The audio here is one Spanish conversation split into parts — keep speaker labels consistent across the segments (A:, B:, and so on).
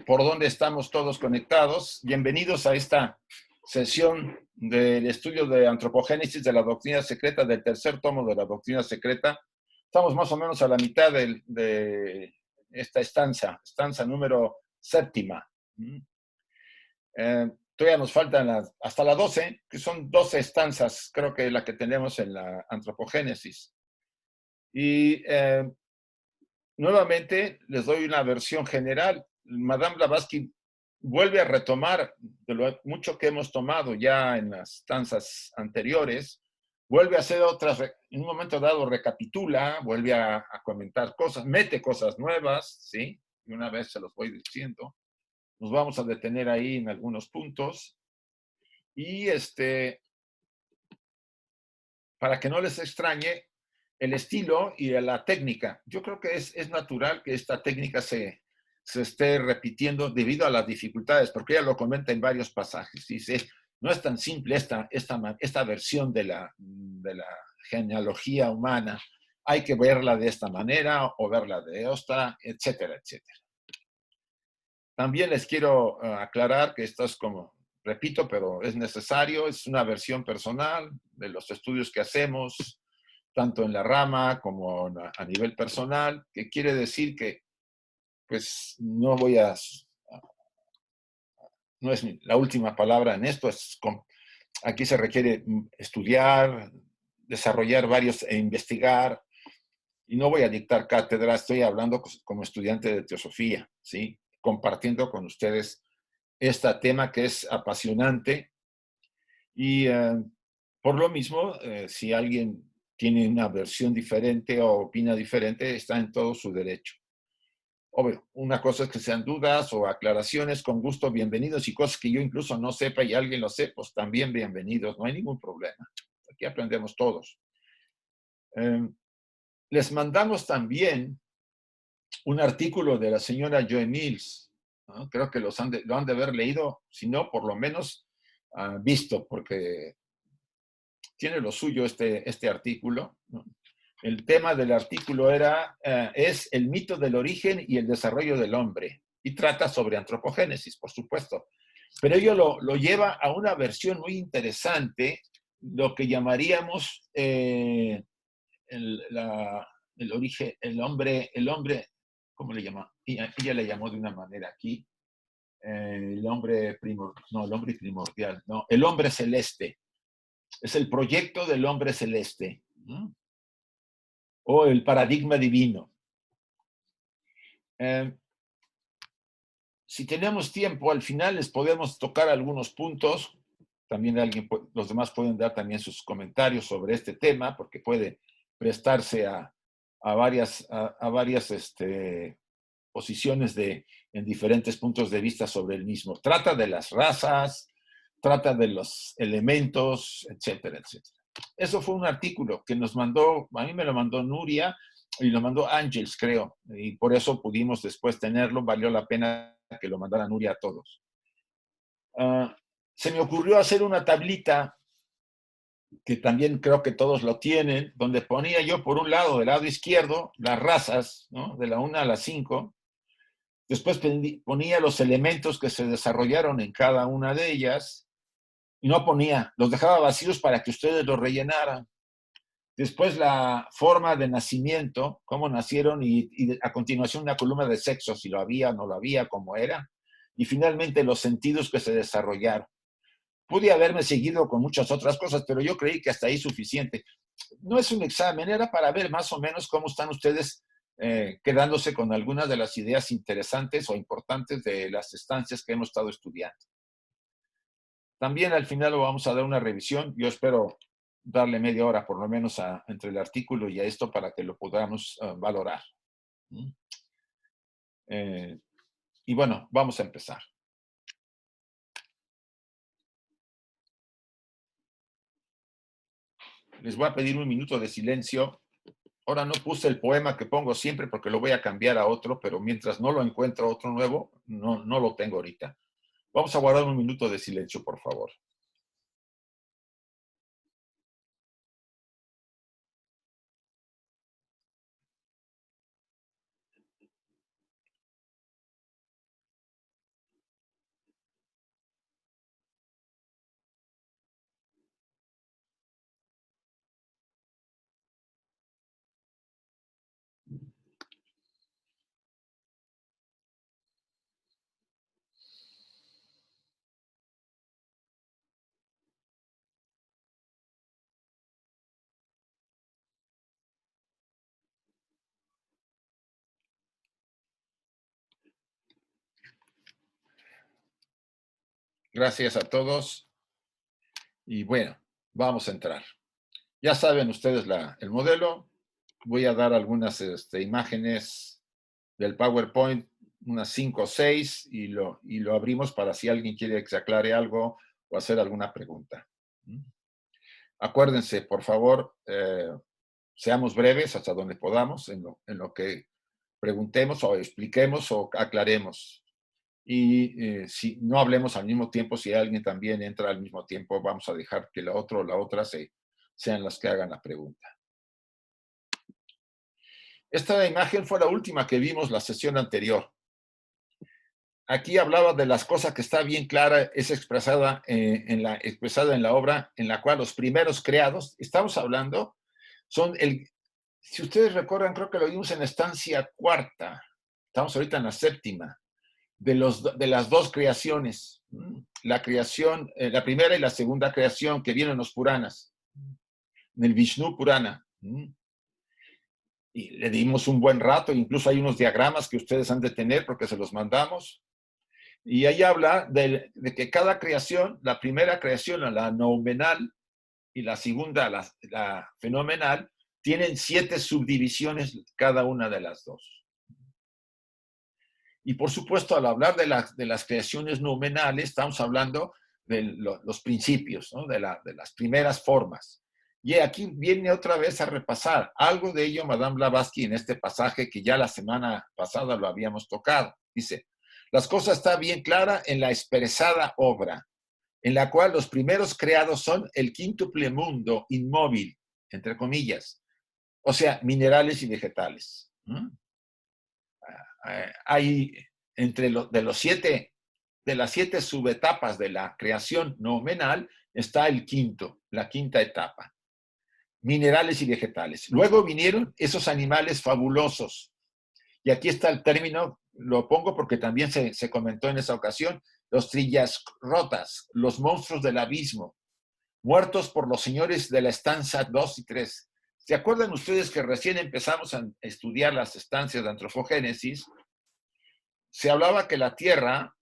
A: por dónde estamos todos conectados. Bienvenidos a esta sesión del estudio de antropogénesis de la doctrina secreta, del tercer tomo de la doctrina secreta. Estamos más o menos a la mitad de esta estanza número séptima. Todavía nos faltan hasta la 12, que son 12 estanzas, creo que la que tenemos en la antropogénesis. Y nuevamente les doy una versión general. Madame Blavatsky vuelve a retomar de lo mucho que hemos tomado ya en las stanzas anteriores, vuelve a hacer otras, en un momento dado recapitula, vuelve a comentar cosas, mete cosas nuevas, ¿sí? Y una vez se los voy diciendo. Nos vamos a detener ahí en algunos puntos. Y para que no les extrañe, el estilo y la técnica. Yo creo que es natural que esta técnica se esté repitiendo debido a las dificultades, porque ella lo comenta en varios pasajes. Dice, no es tan simple esta versión de la genealogía humana. Hay que verla de esta manera o verla de otra, etcétera, etcétera. También les quiero aclarar que esto es como, repito, pero es necesario, es una versión personal de los estudios que hacemos, tanto en la rama como a nivel personal, que quiere decir que pues no no es la última palabra en esto, aquí se requiere estudiar, desarrollar varios e investigar, y no voy a dictar cátedra, estoy hablando como estudiante de teosofía, ¿sí? Compartiendo con ustedes este tema que es apasionante y por lo mismo, si alguien tiene una versión diferente o opina diferente, está en todo su derecho. Obvio, una cosa es que sean dudas o aclaraciones, con gusto, bienvenidos, y cosas que yo incluso no sepa y alguien lo sepa, pues también bienvenidos, no hay ningún problema. Aquí aprendemos todos. Les mandamos también un artículo de la señora Joe Mills, ¿no? Creo que lo han de haber leído, si no, por lo menos visto, porque tiene lo suyo este artículo, ¿no? El tema del artículo es el mito del origen y el desarrollo del hombre, y trata sobre antropogénesis, por supuesto. Pero ello lo lleva a una versión muy interesante, lo que llamaríamos el origen, el hombre, ¿cómo le llama? Ella le llamó de una manera aquí, el hombre primordial, no, el hombre celeste. Es el proyecto del hombre celeste, ¿no? O el paradigma divino. Si tenemos tiempo, al final les podemos tocar algunos puntos. También los demás pueden dar también sus comentarios sobre este tema, porque puede prestarse a varias posiciones en diferentes puntos de vista sobre el mismo. Trata de las razas, trata de los elementos, etcétera, etcétera. Eso fue un artículo que nos mandó, a mí me lo mandó Nuria y lo mandó Ángels, creo, y por eso pudimos después tenerlo, valió la pena que lo mandara Nuria a todos. Se me ocurrió hacer una tablita que también creo que todos lo tienen, donde ponía yo por un lado, del lado izquierdo, las razas, ¿no? De la 1 a la 5. Después ponía los elementos que se desarrollaron en cada una de ellas, y no ponía, los dejaba vacíos para que ustedes los rellenaran. Después la forma de nacimiento, cómo nacieron, y a continuación una columna de sexo, si lo había o no lo había, cómo era. Y finalmente los sentidos que se desarrollaron. Pude haberme seguido con muchas otras cosas, pero yo creí que hasta ahí suficiente. No es un examen, era para ver más o menos cómo están ustedes quedándose con algunas de las ideas interesantes o importantes de las estancias que hemos estado estudiando. También al final lo vamos a dar una revisión. Yo espero darle media hora por lo menos entre el artículo y a esto para que lo podamos valorar. Y bueno, vamos a empezar. Les voy a pedir un minuto de silencio. Ahora no puse el poema que pongo siempre porque lo voy a cambiar a otro, pero mientras no lo encuentro otro nuevo, no lo tengo ahorita. Vamos a guardar un minuto de silencio, por favor. Gracias a todos. Y bueno, vamos a entrar. Ya saben ustedes el modelo. Voy a dar algunas imágenes del PowerPoint, unas 5 o 6, y lo abrimos para si alguien quiere que se aclare algo o hacer alguna pregunta. Acuérdense, por favor, seamos breves hasta donde podamos en lo que preguntemos o expliquemos o aclaremos. Y si no hablemos al mismo tiempo, si alguien también entra al mismo tiempo, vamos a dejar que la otra o la otra sean las que hagan la pregunta. Esta imagen fue la última que vimos la sesión anterior. Aquí hablaba de las cosas que está bien clara, es expresada en la obra, en la cual los primeros creados, estamos hablando, si ustedes recuerdan, creo que lo vimos en la estancia cuarta, estamos ahorita en la séptima, de las dos creaciones, la creación, la primera y la segunda creación que vienen en los Puranas, en el Vishnu Purana. Y le dimos un buen rato, incluso hay unos diagramas que ustedes han de tener porque se los mandamos. Y ahí habla de que cada creación, la primera creación, la noumenal, y la segunda, la fenomenal, tienen 7 subdivisiones cada una de las dos. Y por supuesto, al hablar de las creaciones noumenales, estamos hablando de los principios, ¿no? de las primeras formas. Y aquí viene otra vez a repasar algo de ello Madame Blavatsky en este pasaje que ya la semana pasada lo habíamos tocado. Dice, las cosas están bien claras en la expresada obra, en la cual los primeros creados son el quíntuple mundo inmóvil, entre comillas, o sea, minerales y vegetales. Hay de las 7 subetapas de la creación noumenal, está la quinta etapa, minerales y vegetales. Luego vinieron esos animales fabulosos, y aquí está el término, lo pongo porque también se comentó en esa ocasión, los trillas rotas, los monstruos del abismo, muertos por los señores de la estancia 2 y 3. ¿Se acuerdan ustedes que recién empezamos a estudiar las estancias de antropogénesis? Se hablaba que la Tierra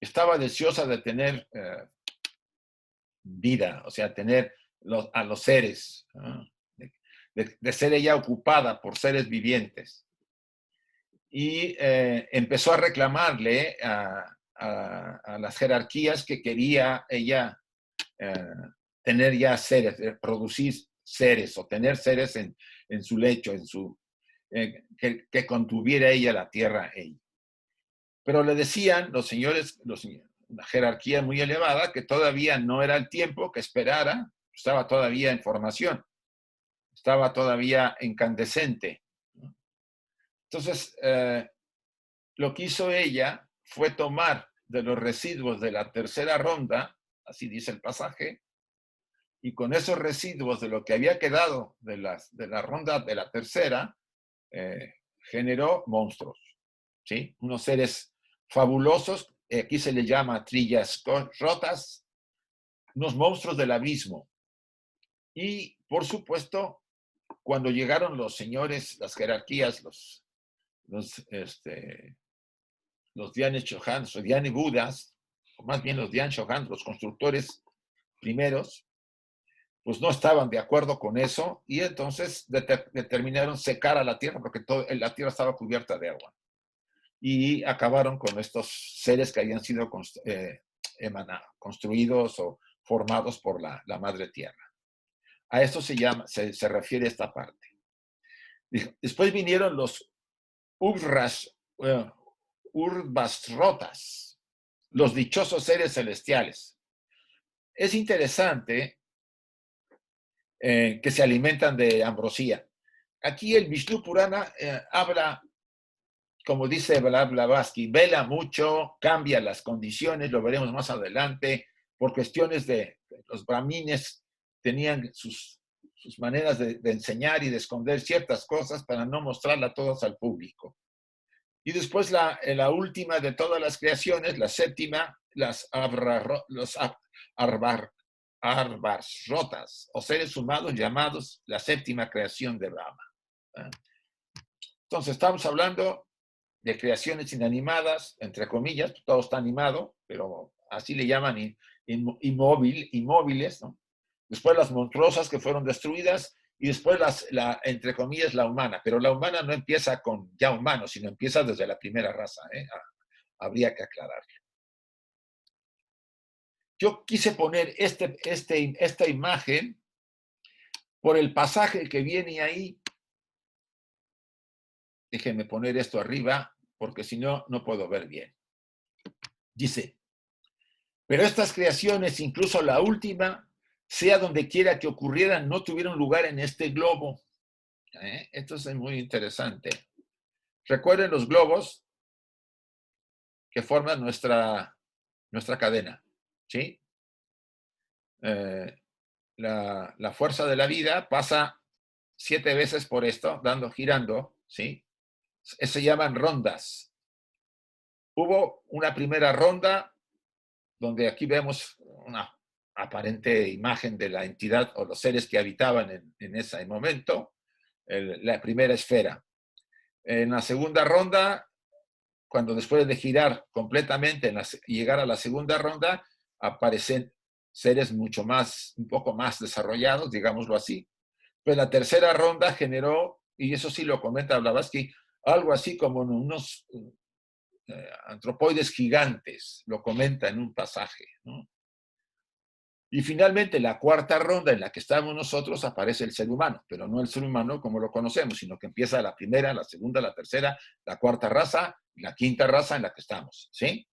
A: estaba deseosa de tener vida, o sea, tener a los seres, de ser ella ocupada por seres vivientes. Y empezó a reclamarle a las jerarquías que quería ella tener ya seres, producir seres o tener seres en su lecho, que contuviera ella la tierra. Pero le decían los señores, una jerarquía muy elevada, que todavía no era el tiempo, que esperara, estaba todavía en formación, estaba todavía incandescente. Entonces, lo que hizo ella fue tomar de los residuos de la tercera ronda, así dice el pasaje, y con esos residuos de lo que había quedado de la ronda de la tercera, generó monstruos, ¿sí? Unos seres fabulosos, aquí se les llama trillas rotas, unos monstruos del abismo. Y, por supuesto, cuando llegaron los señores, las jerarquías, los Dhyan Chohans o Dhyan Budas, o más bien los Dhyan Chohans, los constructores primeros, pues no estaban de acuerdo con eso y entonces determinaron secar a la tierra porque la tierra estaba cubierta de agua. Y acabaron con estos seres que habían sido construidos o formados por la madre tierra. A esto se refiere esta parte. Después vinieron los Urbasrotas, los dichosos seres celestiales. Es interesante que se alimentan de ambrosía. Aquí el Vishnu Purana habla, como dice Blavatsky, vela mucho, cambia las condiciones, lo veremos más adelante, por cuestiones de los brahmines tenían sus maneras de enseñar y de esconder ciertas cosas para no mostrarlas todas al público. Y después la última de todas las creaciones, la séptima, los Arvasrotas, o seres humanos llamados la séptima creación de Brahma. Entonces estamos hablando de creaciones inanimadas, entre comillas, todo está animado, pero así le llaman inmóviles, ¿no? Después las monstruosas que fueron destruidas, y después entre comillas, la humana. Pero la humana no empieza con ya humanos, sino empieza desde la primera raza, ¿eh? Habría que aclararlo. Yo quise poner esta imagen por el pasaje que viene ahí. Déjenme poner esto arriba, porque si no, no puedo ver bien. Dice, pero estas creaciones, incluso la última, sea donde quiera que ocurrieran, no tuvieron lugar en este globo. Esto es muy interesante. Recuerden los globos que forman nuestra cadena, ¿sí? La fuerza de la vida pasa 7 veces por esto, girando, ¿sí? Se llaman rondas. Hubo una primera ronda donde aquí vemos una aparente imagen de la entidad o los seres que habitaban en ese momento, la primera esfera. En la segunda ronda, cuando después de girar completamente y llegar a la segunda ronda, aparecen seres un poco más desarrollados, digámoslo así. Pues la tercera ronda generó, y eso sí lo comenta Blavatsky, algo así como unos antropoides gigantes, lo comenta en un pasaje, ¿no? Y finalmente, la cuarta ronda en la que estamos nosotros, aparece el ser humano, pero no el ser humano como lo conocemos, sino que empieza la primera, la segunda, la tercera, la cuarta raza y la quinta raza en la que estamos, ¿sí?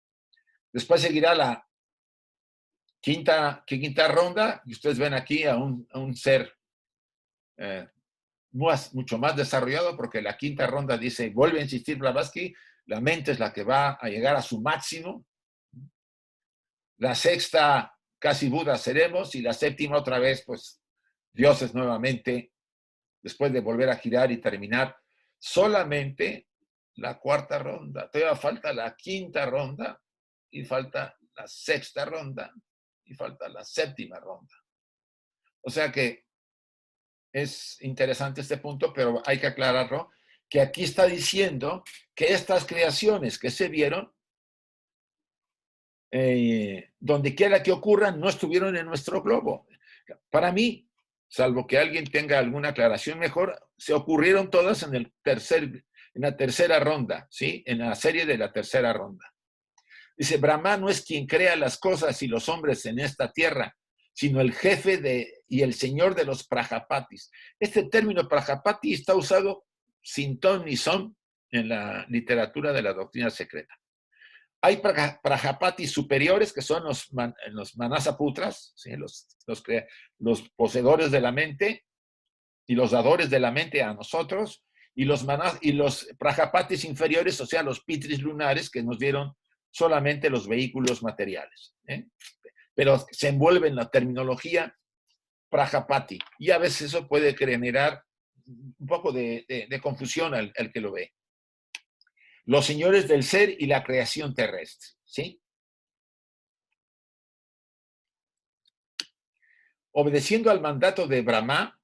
A: Después seguirá la quinta ronda, y ustedes ven aquí a un ser mucho más desarrollado, porque la quinta ronda dice, vuelve a insistir Blavatsky, la mente es la que va a llegar a su máximo. La sexta, casi Buda seremos, y la séptima otra vez, pues, dioses nuevamente, después de volver a girar y terminar. Solamente la cuarta ronda. Todavía falta la quinta ronda, y falta la sexta ronda, y falta la séptima ronda. O sea que es interesante este punto, pero hay que aclararlo, que aquí está diciendo que estas creaciones que se vieron, donde quiera que ocurran, no estuvieron en nuestro globo. Para mí, salvo que alguien tenga alguna aclaración mejor, se ocurrieron todas en la tercera ronda, ¿sí? En la serie de la tercera ronda. Dice, Brahma no es quien crea las cosas y los hombres en esta tierra, sino el jefe y el señor de los Prajapatis. Este término Prajapati está usado sin ton ni son en la literatura de la doctrina secreta. Hay Prajapatis superiores, que son los Manasaputras, ¿sí? los poseedores de la mente y los dadores de la mente a nosotros, y los Prajapatis inferiores, o sea, los Pitris lunares, que nos dieron solamente los vehículos materiales, ¿eh? Pero se envuelve en la terminología Prajapati, y a veces eso puede generar un poco de confusión al que lo ve. Los señores del ser y la creación terrestre, ¿sí? Obedeciendo al mandato de Brahma,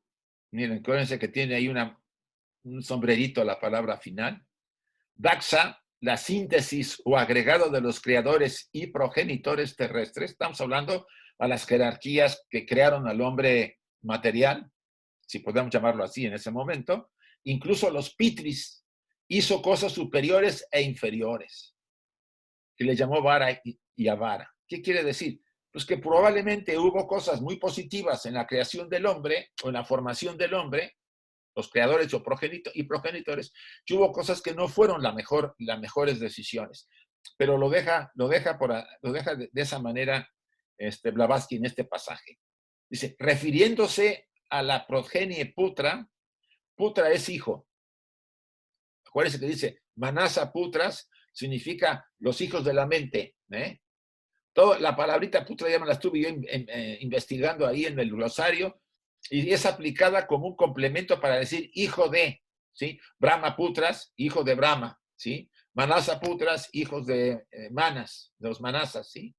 A: miren, acuérdense que tiene ahí un sombrerito a la palabra final, Daksha, la síntesis o agregado de los creadores y progenitores terrestres, estamos hablando a las jerarquías que crearon al hombre material, si podemos llamarlo así en ese momento, incluso los Pitris, hizo cosas superiores e inferiores, que le llamó Vara y Avara. ¿Qué quiere decir? Pues que probablemente hubo cosas muy positivas en la creación del hombre o en la formación del hombre, los creadores y progenitores, que hubo cosas que no fueron las mejores decisiones. Pero lo deja de esa manera Blavatsky en este pasaje. Dice, refiriéndose a la progenie Putra, Putra es hijo. Acuérdense que dice, Manasa Putras significa los hijos de la mente, ¿eh? La palabrita Putra ya me la estuve yo investigando ahí en el glosario, y es aplicada como un complemento para decir hijo de, ¿sí? Brahma Putras, hijo de Brahma, ¿sí? Manasa Putras, hijos de Manas, de los Manasas, ¿sí?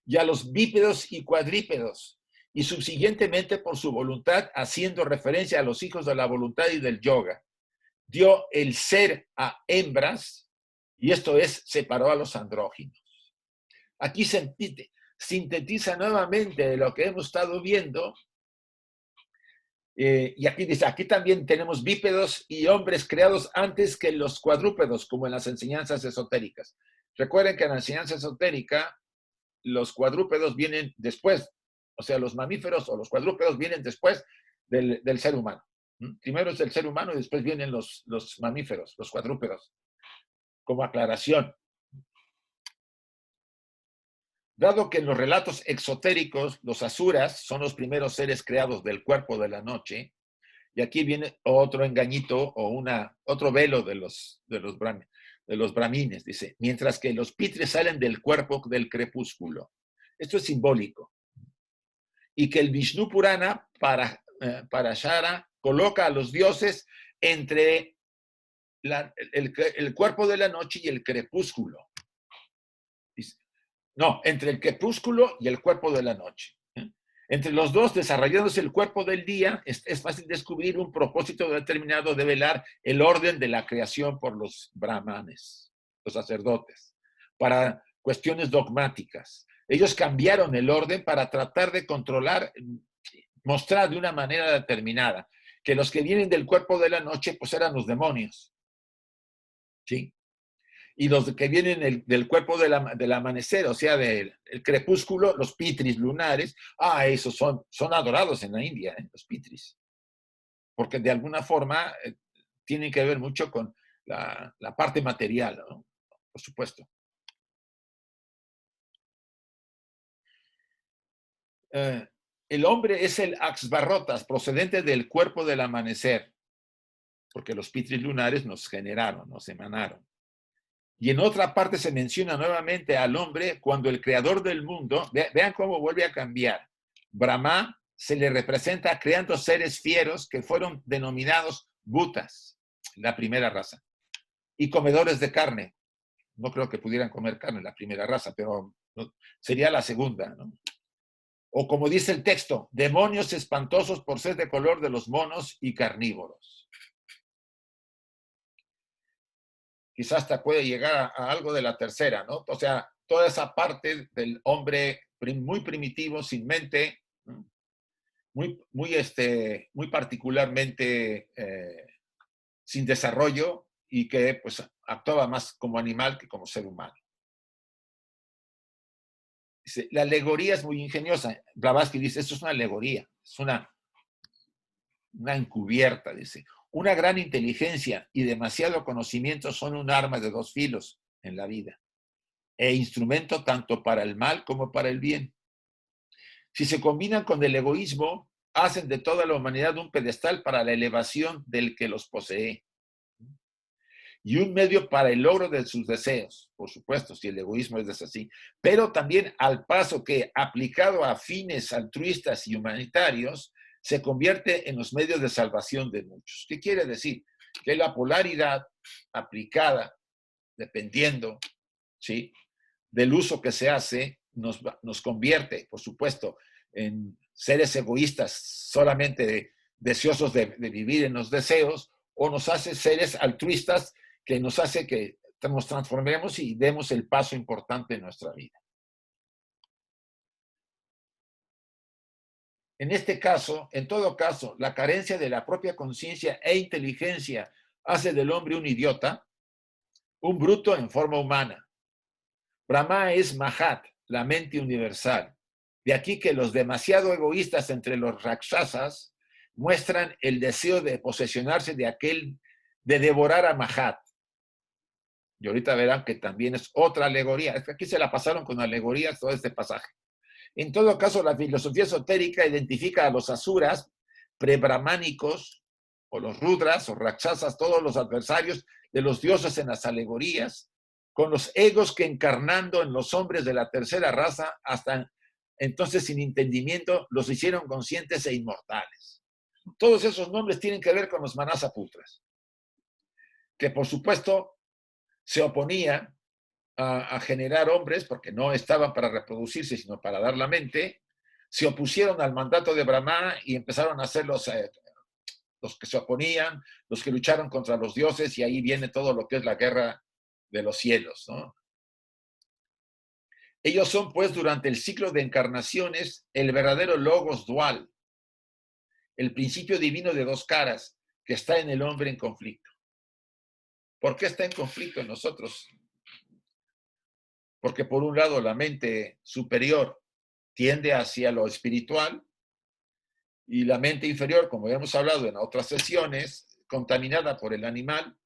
A: Y a los bípedos y cuadrípedos, y subsiguientemente por su voluntad, haciendo referencia a los hijos de la voluntad y del yoga. dio el ser a hembras, y esto es, separó a los andróginos. Aquí se sintetiza nuevamente lo que hemos estado viendo, y aquí dice, aquí también tenemos bípedos y hombres creados antes que los cuadrúpedos, como en las enseñanzas esotéricas. Recuerden que en la enseñanza esotérica, los cuadrúpedos vienen después, o sea, los mamíferos o los cuadrúpedos vienen después del ser humano. Primero es el ser humano y después vienen los mamíferos, los cuadrúpedos, como aclaración. Dado que en los relatos exotéricos los asuras son los primeros seres creados del cuerpo de la noche, y aquí viene otro engañito o otro velo de los brahmines, dice, mientras que los pitres salen del cuerpo del crepúsculo. Esto es simbólico. Y que el Vishnu Purana para Shara coloca a los dioses entre el cuerpo de la noche y el crepúsculo. No, entre el crepúsculo y el cuerpo de la noche. Entre los dos, desarrollándose el cuerpo del día, es fácil descubrir un propósito determinado de velar el orden de la creación por los brahmanes, los sacerdotes, para cuestiones dogmáticas. Ellos cambiaron el orden para tratar de controlar, mostrar de una manera determinada que los que vienen del cuerpo de la noche, pues eran los demonios. ¿Sí? Y los que vienen del cuerpo del amanecer, o sea, del crepúsculo, los pitris lunares, esos son adorados en la India, los pitris. Porque de alguna forma tienen que ver mucho con la parte material, ¿no? Por supuesto. El hombre es el axbarrotas, procedente del cuerpo del amanecer, porque los pitris lunares nos generaron, nos emanaron. Y en otra parte se menciona nuevamente al hombre cuando el creador del mundo, vean cómo vuelve a cambiar. Brahma se le representa creando seres fieros que fueron denominados butas, la primera raza, y comedores de carne. No creo que pudieran comer carne la primera raza, pero sería la segunda, ¿no? O como dice el texto, demonios espantosos por ser de color de los monos y carnívoros. Quizás hasta puede llegar a algo de la tercera, ¿no? O sea, toda esa parte del hombre muy primitivo, sin mente, ¿no? Muy particularmente sin desarrollo y que pues actuaba más como animal que como ser humano. Dice, la alegoría es muy ingeniosa. Blavatsky dice, esto es una alegoría, es una encubierta, dice. Una gran inteligencia y demasiado conocimiento son un arma de dos filos en la vida, e instrumento tanto para el mal como para el bien. Si se combinan con el egoísmo, hacen de toda la humanidad un pedestal para la elevación del que los posee y un medio para el logro de sus deseos, por supuesto, si el egoísmo es así, pero también al paso que, aplicado a fines altruistas y humanitarios, se convierte en los medios de salvación de muchos. ¿Qué quiere decir? Que la polaridad aplicada, dependiendo, ¿sí?, del uso que se hace, nos convierte, por supuesto, en seres egoístas, solamente deseosos de vivir en los deseos, o nos hace seres altruistas que nos hace que nos transformemos y demos el paso importante en nuestra vida. En este caso, en todo caso, la carencia de la propia conciencia e inteligencia hace del hombre un idiota, un bruto en forma humana. Brahma es Mahat, la mente universal. De aquí que los demasiado egoístas entre los rakshasas muestran el deseo de posesionarse de devorar a Mahat. Y ahorita verán que también es otra alegoría. Es que aquí se la pasaron con alegorías todo este pasaje. En todo caso, la filosofía esotérica identifica a los asuras prebrahmánicos, o los rudras, o rakshasas, todos los adversarios de los dioses en las alegorías, con los egos que encarnando en los hombres de la tercera raza, hasta entonces sin entendimiento, los hicieron conscientes e inmortales. Todos esos nombres tienen que ver con los manasaputras, que por supuesto se oponían a generar hombres, porque no estaban para reproducirse, sino para dar la mente, se opusieron al mandato de Brahma y empezaron a hacerlos los que se oponían, los que lucharon contra los dioses, y ahí viene todo lo que es la guerra de los cielos, ¿no? Ellos son, pues, durante el ciclo de encarnaciones, el verdadero logos dual, el principio divino de dos caras que está en el hombre en conflicto. ¿Por qué está en conflicto en nosotros? Porque por un lado la mente superior tiende hacia lo espiritual y la mente inferior, como hemos hablado en otras sesiones, contaminada por el animal,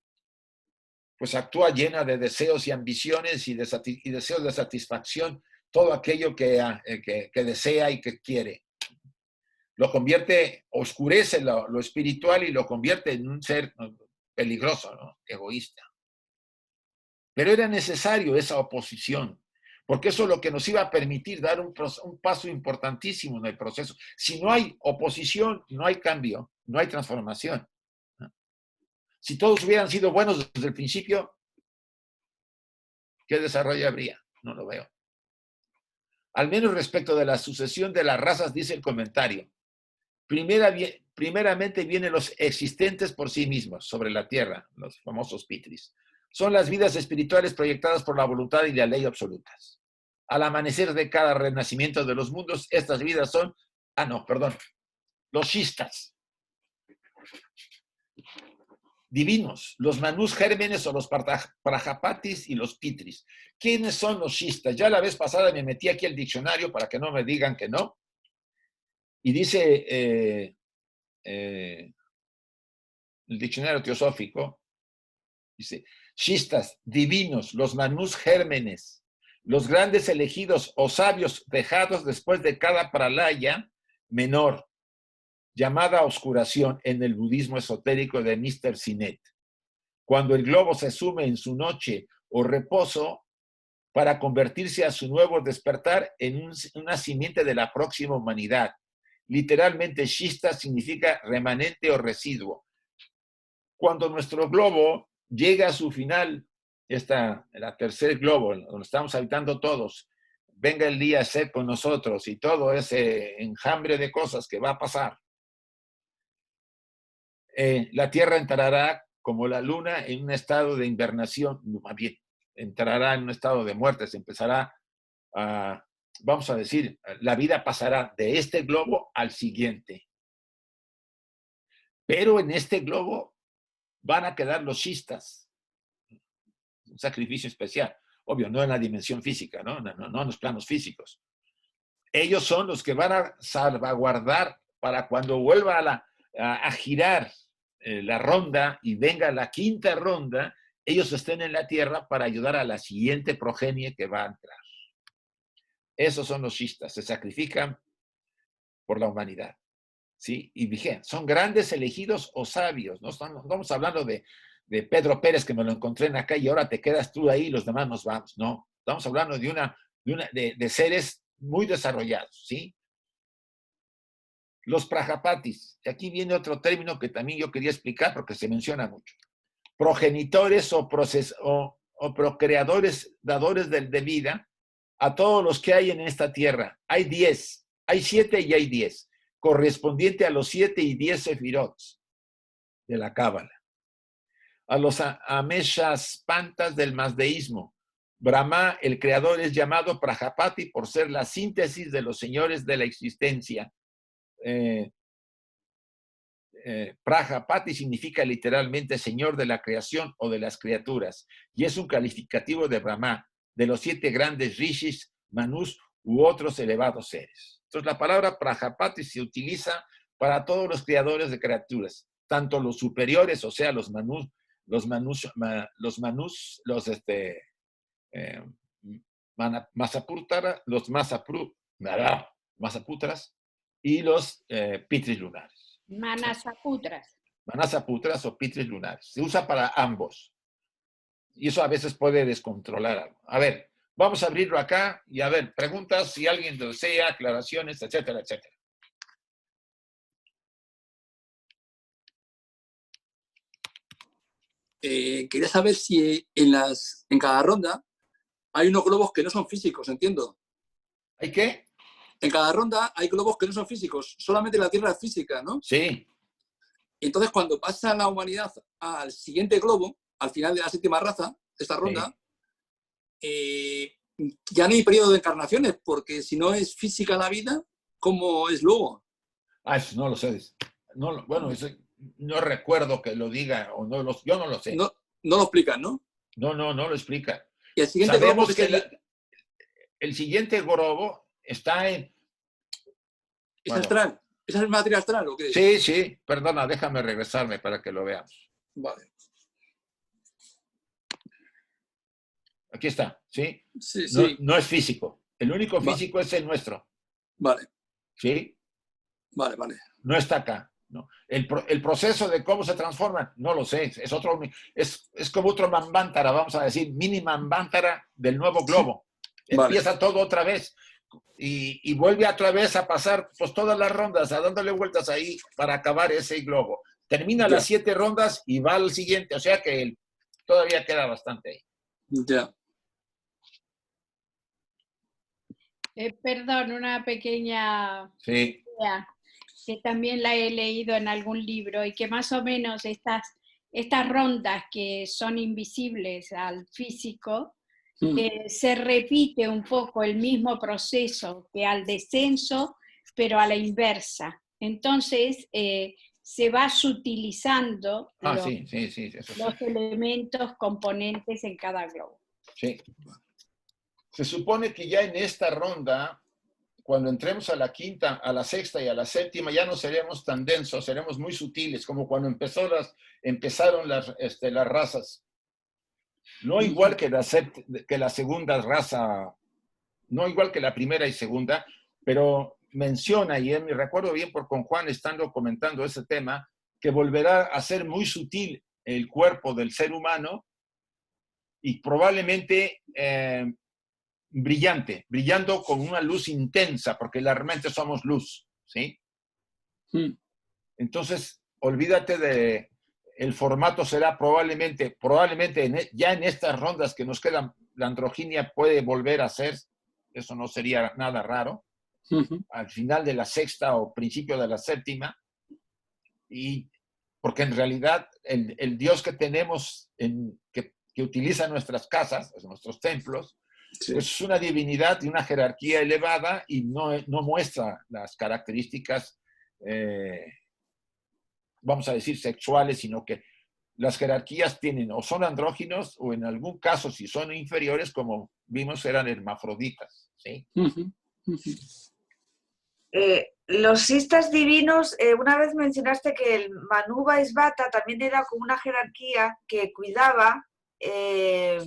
A: pues actúa llena de deseos y ambiciones y deseos de satisfacción, todo aquello que desea y que quiere. Lo convierte, oscurece lo espiritual y lo convierte en un ser peligroso, ¿no? Egoísta. Pero era necesario esa oposición, porque eso es lo que nos iba a permitir dar un paso importantísimo en el proceso. Si no hay oposición, no hay cambio, no hay transformación. Si todos hubieran sido buenos desde el principio, ¿qué desarrollo habría? No lo veo. Al menos respecto de la sucesión de las razas, dice el comentario. Primeramente vienen los existentes por sí mismos sobre la tierra, los famosos pitris. Son las vidas espirituales proyectadas por la voluntad y la ley absolutas. Al amanecer de cada renacimiento de los mundos, estas vidas son, los shistas, divinos, los manús gérmenes o los prajapatis y los pitris. ¿Quiénes son los shistas? Ya la vez pasada me metí aquí al diccionario para que no me digan que no. Y dice el diccionario teosófico, dice, shistas, divinos, los manús gérmenes, los grandes elegidos o sabios dejados después de cada pralaya menor, llamada oscuración en el budismo esotérico de Mr. Sinet. Cuando el globo se sume en su noche o reposo para convertirse a su nuevo despertar en una simiente de la próxima humanidad. Literalmente, shista significa remanente o residuo. Cuando nuestro globo llega a su final, la tercer globo, donde estamos habitando todos, venga el día a ser con nosotros y todo ese enjambre de cosas que va a pasar, la Tierra entrará como la Luna en un estado de invernación, más bien, entrará en un estado de muerte, se empezará a, vamos a decir, la vida pasará de este globo al siguiente. Pero en este globo van a quedar los shistas, un sacrificio especial, obvio, no en la dimensión física, no en los planos físicos. Ellos son los que van a salvaguardar para cuando vuelva a girar la ronda y venga la quinta ronda, ellos estén en la tierra para ayudar a la siguiente progenie que va a entrar. Esos son los shistas, se sacrifican por la humanidad. ¿Sí? Y dije, son grandes elegidos o sabios, no estamos hablando de Pedro Pérez que me lo encontré en la calle y ahora te quedas tú ahí y los demás nos vamos. No, estamos hablando de seres muy desarrollados, ¿sí? Los prajapatis, y aquí viene otro término que también yo quería explicar porque se menciona mucho. Progenitores o procreadores, dadores de vida a todos los que hay en esta tierra. Hay 10, hay 7 y hay 10, correspondiente a los 7 y 10 sefirots de la Cábala. A los ameshas pantas del mazdeísmo. Brahma, el creador, es llamado Prajapati por ser la síntesis de los señores de la existencia. Prajapati significa literalmente señor de la creación o de las criaturas y es un calificativo de Brahma, de los 7 grandes rishis, manus u otros elevados seres. Entonces la palabra Prajapati se utiliza para todos los creadores de criaturas, tanto los superiores, o sea, los Masaputras y los pitris lunares.
B: Manasaputras.
A: Manasaputras o pitris lunares. Se usa para ambos. Y eso a veces puede descontrolar algo. A ver, vamos a abrirlo acá y a ver, preguntas si alguien desea, aclaraciones, etcétera, etcétera.
C: Quería saber si en cada ronda hay unos globos que no son físicos, entiendo.
A: ¿Hay qué?
C: En cada ronda hay globos que no son físicos, solamente la Tierra es física, ¿no?
A: Sí.
C: Entonces, cuando pasa la humanidad al siguiente globo, al final de la séptima raza, de esta ronda, ya no hay periodo de encarnaciones, porque si no es física la vida, ¿cómo es luego?
A: Ah, eso no lo sé. No, bueno, eso no recuerdo que lo diga, o yo no lo sé.
C: No, no lo explican, ¿no?
A: No lo explica.
C: Y el siguiente globo
A: Sabemos
C: que
A: que
C: sería,
A: el siguiente globo está en...
C: ¿es
A: Bueno,
C: astral? ¿Esa es materia astral o qué es?
A: sí, perdona, déjame regresarme para que lo veamos.
C: Vale.
A: Aquí está, ¿sí?
C: Sí,
A: No,
C: sí.
A: no es físico. El único físico es el nuestro,
C: Vale,
A: ¿sí?
C: vale, vale.
A: No está acá. ¿No? El proceso de cómo se transforma, no lo sé. Es como otro Manvántara, vamos a decir, mini Manvántara del nuevo globo.
C: Vale.
A: Empieza todo otra vez y vuelve otra vez a pasar pues todas las rondas, a dándole vueltas ahí para acabar ese globo. Termina
C: Ya.
A: las 7 rondas y va al siguiente, o sea que todavía queda bastante ahí.
C: Ya.
B: Perdón, una pequeña
A: Sí.
B: idea que también la he leído en algún libro y que más o menos estas rondas que son invisibles al físico, se repite un poco el mismo proceso que al descenso, pero a la inversa. Entonces, se va sutilizando
A: Sí, eso sí.
B: los elementos componentes en cada globo.
A: Sí. Se supone que ya en esta ronda, cuando entremos a la quinta, a la sexta y a la séptima, ya no seremos tan densos, seremos muy sutiles, como cuando empezaron las razas. No igual que la segunda raza, no igual que la primera y segunda, pero menciona, y me recuerdo bien con Juan estando comentando ese tema, que volverá a ser muy sutil el cuerpo del ser humano y probablemente brillando con una luz intensa, porque realmente somos luz, ¿sí? Entonces, olvídate de... El formato será probablemente ya en estas rondas que nos quedan, la androginia puede volver a ser, eso no sería nada raro, al final de la sexta o principio de la séptima, y porque en realidad el Dios que tenemos, que utiliza nuestras casas, nuestros templos, pues es una divinidad y una jerarquía elevada y no muestra las características, vamos a decir, sexuales, sino que las jerarquías tienen o son andróginos o en algún caso, si son inferiores, como vimos, eran hermafroditas. ¿Sí?
D: Los sistas divinos, una vez mencionaste que el Manu Vaisvata también era como una jerarquía que cuidaba que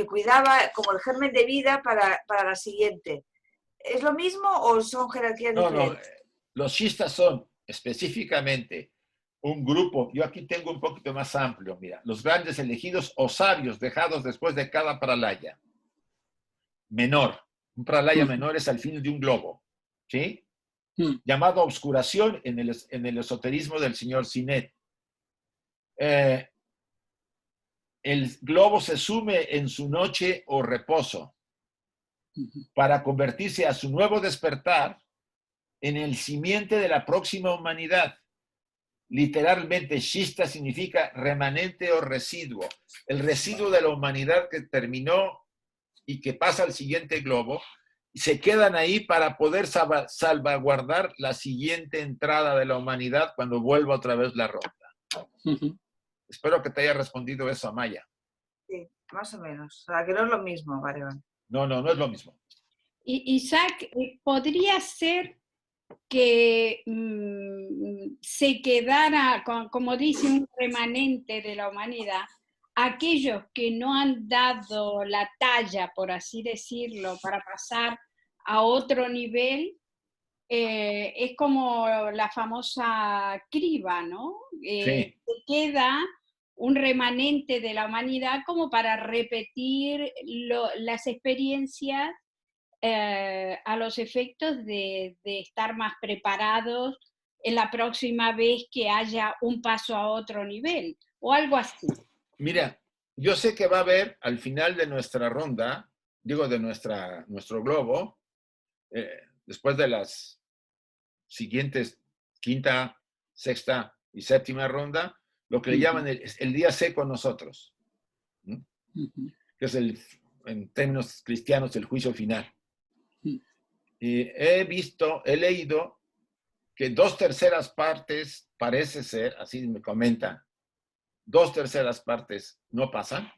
D: cuidaba como el germen de vida para la siguiente. ¿Es lo mismo o son jerarquías diferentes?
A: Los shistas son específicamente un grupo, yo aquí tengo un poquito más amplio, mira, los grandes elegidos o sabios dejados después de cada pralaya menor. Un pralaya menor es al fin de un globo, ¿sí? Llamado obscuración en el esoterismo del señor Sinet. El globo se sume en su noche o reposo para convertirse a su nuevo despertar en el simiente de la próxima humanidad. Literalmente, shista significa remanente o residuo. El residuo de la humanidad que terminó y que pasa al siguiente globo, se quedan ahí para poder salvaguardar la siguiente entrada de la humanidad cuando vuelva otra vez la ronda. Espero que te haya respondido eso, Amaya.
D: Sí, más o menos. O sea, que no es lo mismo, vale.
A: No es lo mismo.
B: Isaac, ¿podría ser que se quedara, como dice, un remanente de la humanidad, aquellos que no han dado la talla, por así decirlo, para pasar a otro nivel? Es como la famosa criba, ¿no?
A: Sí.
B: Se queda un remanente de la humanidad como para repetir las experiencias a los efectos de estar más preparados en la próxima vez que haya un paso a otro nivel, o algo así.
A: Mira, yo sé que va a haber al final de nuestra ronda, digo de nuestro globo, después de las siguientes quinta, sexta y séptima ronda, lo que le llaman el día C con nosotros, ¿no? Que es en términos cristianos el juicio final. Y he leído que 2/3 partes, parece ser, así me comenta, 2/3 partes no pasan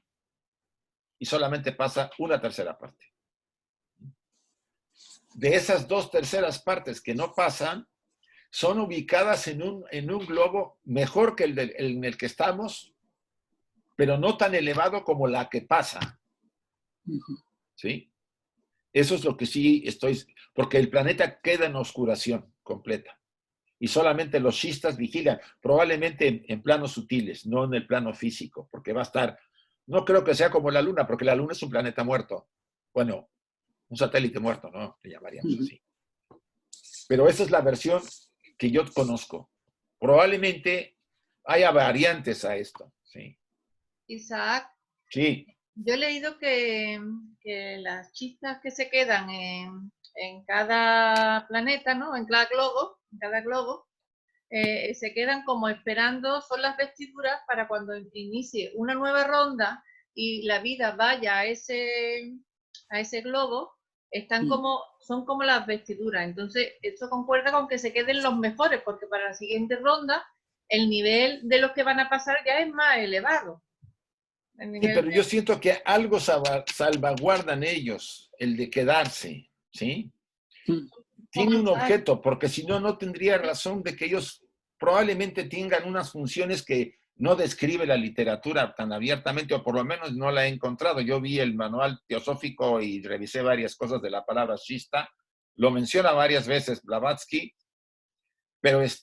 A: y solamente pasa 1/3 parte. De esas 2/3 partes que no pasan, son ubicadas en un globo mejor que en el que estamos, pero no tan elevado como la que pasa. ¿Sí? Eso es lo que sí porque el planeta queda en oscuración completa. Y solamente los shistas vigilan, probablemente en planos sutiles, no en el plano físico, porque va a estar, no creo que sea como la Luna, porque la Luna es un planeta muerto. Bueno, un satélite muerto, ¿no? Le llamaríamos así. Pero esa es la versión que yo conozco. Probablemente haya variantes a esto, ¿sí?
E: Isaac,
A: Sí.
E: yo he leído que las chistas que se quedan en cada planeta, ¿no? En cada globo, se quedan como esperando, son las vestiduras para cuando inicie una nueva ronda y la vida vaya a ese globo, son como las vestiduras. Entonces, esto concuerda con que se queden los mejores, porque para la siguiente ronda el nivel de los que van a pasar ya es más elevado.
A: Sí, pero yo siento que algo salvaguardan ellos, el de quedarse, ¿sí? Tiene un objeto, porque si no, no tendría razón de que ellos probablemente tengan unas funciones que no describe la literatura tan abiertamente, o por lo menos no la he encontrado. Yo vi el manual teosófico y revisé varias cosas de la palabra shista. Lo menciona varias veces Blavatsky, pero es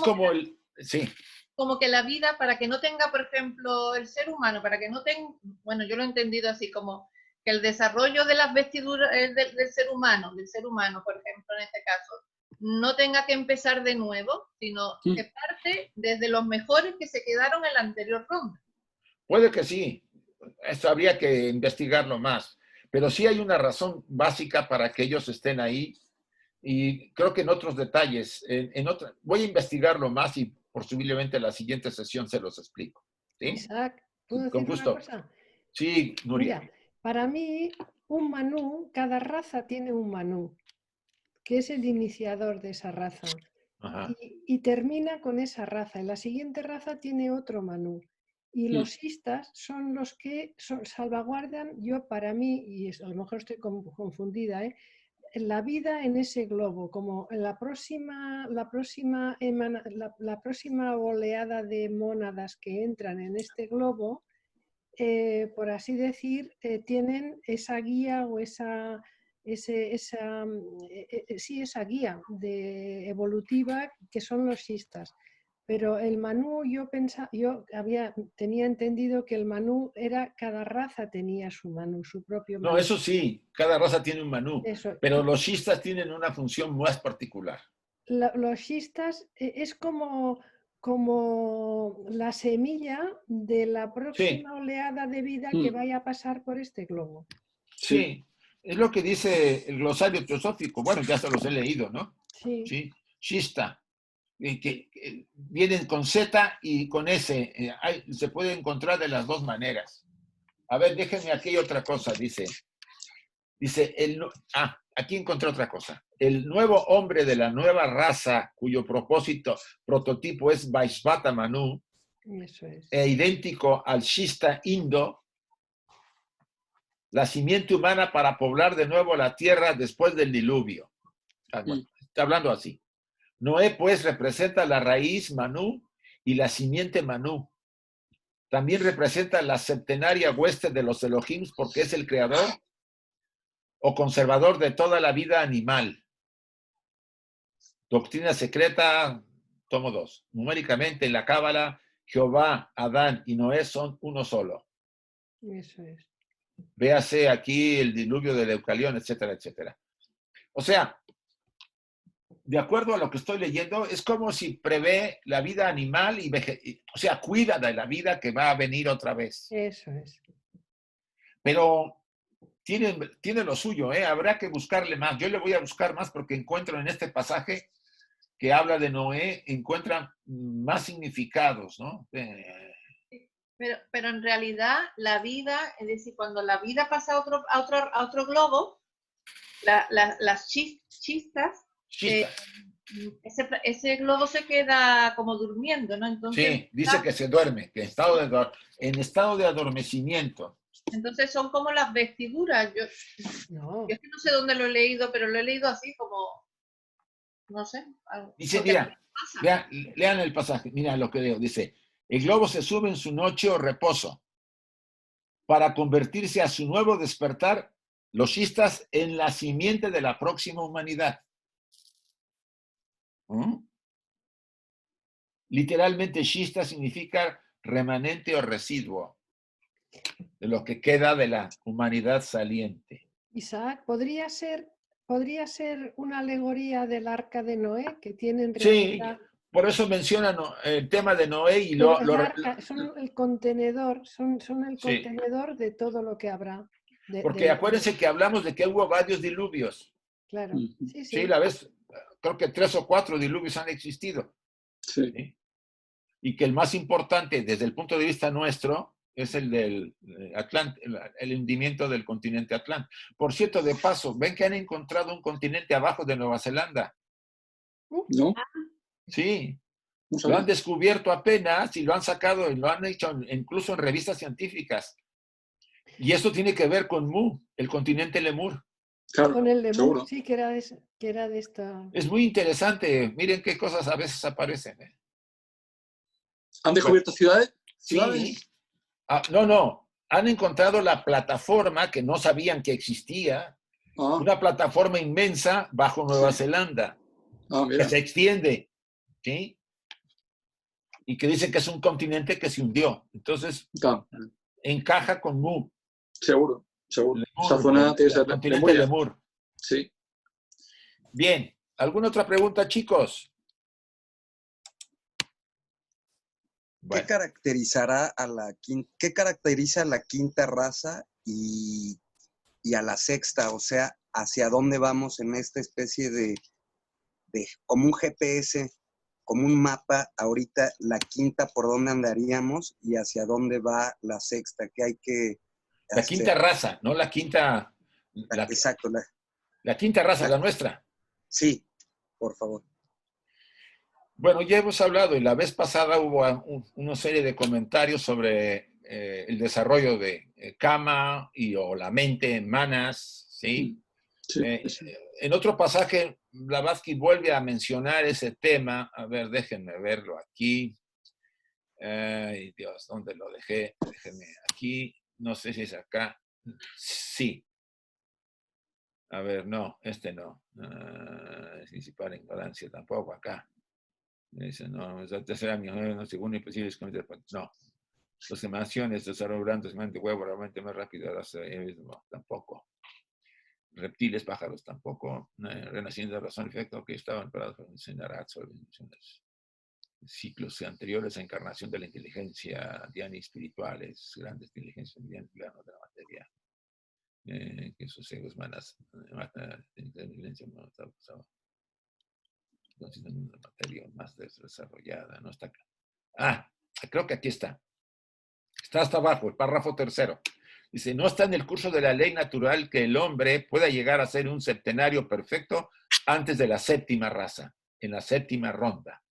A: como el... Sí.
E: Como que la vida, para que no tenga, por ejemplo, el ser humano, para que no tenga, bueno, yo lo he entendido así, como que el desarrollo de las vestiduras del ser humano, por ejemplo, en este caso, no tenga que empezar de nuevo, sino que parte desde los mejores que se quedaron en la anterior ronda.
A: Puede que sí, esto habría que investigarlo más, pero sí hay una razón básica para que ellos estén ahí, y creo que en otros detalles, voy a investigarlo más y posiblemente en la siguiente sesión se los explico. ¿Sí?
F: Isaac, ¿puedo
A: Con
F: decir
A: gusto.
F: una cosa?
A: Sí, Nuria.
F: Mira, para mí, un manú, cada raza tiene un manú, que es el iniciador de esa raza. Y termina con esa raza. Y la siguiente raza tiene otro manú. Y los sistas son los que salvaguardan, yo para mí, y a lo mejor estoy confundida, la vida en ese globo, como en la próxima oleada de mónadas que entran en este globo, por así decir, tienen esa guía o esa guía evolutiva que son los sistas. Pero el manú, tenía entendido que el manú era, cada raza tenía su manú, su propio manú.
A: No, eso sí, cada raza tiene un manú,
F: Eso.
A: pero los shistas tienen una función más particular.
F: Los shistas es como la semilla de la próxima oleada de vida que vaya a pasar por este globo.
A: Sí, es lo que dice el glosario teosófico. Bueno, ya se los he leído, ¿no?
F: Sí.
A: Shista. Que vienen con Z y con S. Se puede encontrar de las dos maneras. A ver, déjenme aquí otra cosa, dice. Aquí encontré otra cosa. El nuevo hombre de la nueva raza, cuyo prototipo es Vaishvata Manu,
F: eso es,
A: idéntico al Shista Indo, la simiente humana para poblar de nuevo la tierra después del diluvio. Bueno, está hablando así. Noé, pues, representa la raíz Manú y la simiente Manú. También representa la septenaria hueste de los Elohims porque es el creador o conservador de toda la vida animal. Doctrina secreta, tomo 2. Numéricamente, en la Cábala, Jehová, Adán y Noé son uno solo.
F: Eso es.
A: Véase aquí el diluvio del Eucalión, etcétera, etcétera. O sea, de acuerdo a lo que estoy leyendo, es como si prevé la vida animal o sea, cuida de la vida que va a venir otra vez.
F: Eso es.
A: Pero tiene lo suyo, ¿eh? Habrá que buscarle más. Yo le voy a buscar más porque encuentro en este pasaje que habla de Noé, encuentran más significados, ¿no?
E: Pero en realidad la vida, es decir, cuando la vida pasa a otro globo, las chistas, ese globo se queda como durmiendo, ¿no? Entonces,
A: sí, dice que se duerme, que en estado de adormecimiento.
E: Entonces son como las vestiduras. Yo es que no sé dónde lo he leído, pero lo he leído así como, no sé.
A: Dice, mira, lean el pasaje, mira lo que leo, dice, el globo se sube en su noche o reposo para convertirse a su nuevo despertar, los shistas, en la simiente de la próxima humanidad. Literalmente, shista significa remanente o residuo de lo que queda de la humanidad saliente.
F: Isaac, ¿podría ser una alegoría del arca de Noé que tiene en
A: Sí,
F: realidad...
A: por eso mencionan el tema de Noé y
F: son el contenedor, son el
A: sí.
F: contenedor de todo lo que habrá.
A: Porque acuérdense que hablamos de que hubo varios diluvios.
F: Claro, sí, sí.
A: Sí, la vez, creo que 3 o 4 diluvios han existido.
C: Sí.
A: ¿Sí? Y que el más importante desde el punto de vista nuestro es el del el hundimiento del continente Atlántico. Por cierto, de paso, ven que han encontrado un continente abajo de Nueva Zelanda.
C: ¿No?
A: Sí,
C: No
A: lo
C: sabía.
A: han descubierto apenas y lo han sacado y lo han hecho incluso en revistas científicas. Y esto tiene que ver con Mu, el continente Lemur.
C: Claro,
F: con el Lemur,
C: seguro.
F: sí, que era de esta...
A: Es muy interesante. Miren qué cosas a veces aparecen.
C: ¿Han descubierto ciudades?
A: Sí. No. Han encontrado la plataforma que no sabían que existía. Una plataforma inmensa bajo Nueva Zelanda.
C: Mira.
A: Que se extiende. ¿Sí? Y que dice que es un continente que se hundió. Entonces, encaja con Mu.
C: Seguro.
A: Lemur,
C: Esa zona tiene que ser
A: continente Lemur.
C: Sí.
A: Bien. ¿Alguna otra pregunta, chicos?
G: Bueno. ¿Qué caracteriza a la quinta raza y a la sexta? O sea, ¿hacia dónde vamos en esta especie de como un GPS, como un mapa? Ahorita la quinta, ¿por dónde andaríamos? Y hacia dónde va la sexta, ¿qué hay que hacer?
A: La quinta raza, ¿no? La quinta...
G: Exacto.
A: La quinta raza, la nuestra.
G: Sí, por favor.
A: Bueno, ya hemos hablado y la vez pasada hubo una serie de comentarios sobre el desarrollo de Kama o la mente en Manas, ¿sí?
C: Sí.
A: En otro pasaje, Blavatsky vuelve a mencionar ese tema. A ver, déjenme verlo aquí. Ay, Dios, ¿dónde lo dejé? Déjenme aquí. No sé si es acá. Sí. A ver, no, este no. Disipar ignorancia, tampoco acá. Dice, no, esa tercera no, según imposibles no. Las emanaciones desarrollantes, mente huevo, realmente más rápido, tampoco. Reptiles, pájaros, tampoco. Renaciendo de razón, efecto, que estaban parados para enseñar sobre ciclos anteriores a encarnación de la inteligencia, diana y espirituales, grandes inteligencias mediante el plano de la materia. Que sus egos manas, inteligencia una materia más desarrollada, no está acá. Creo que aquí está. Está hasta abajo, el párrafo 3. Dice, no está en el curso de la ley natural que el hombre pueda llegar a ser un septenario perfecto antes de la séptima raza, en la séptima ronda.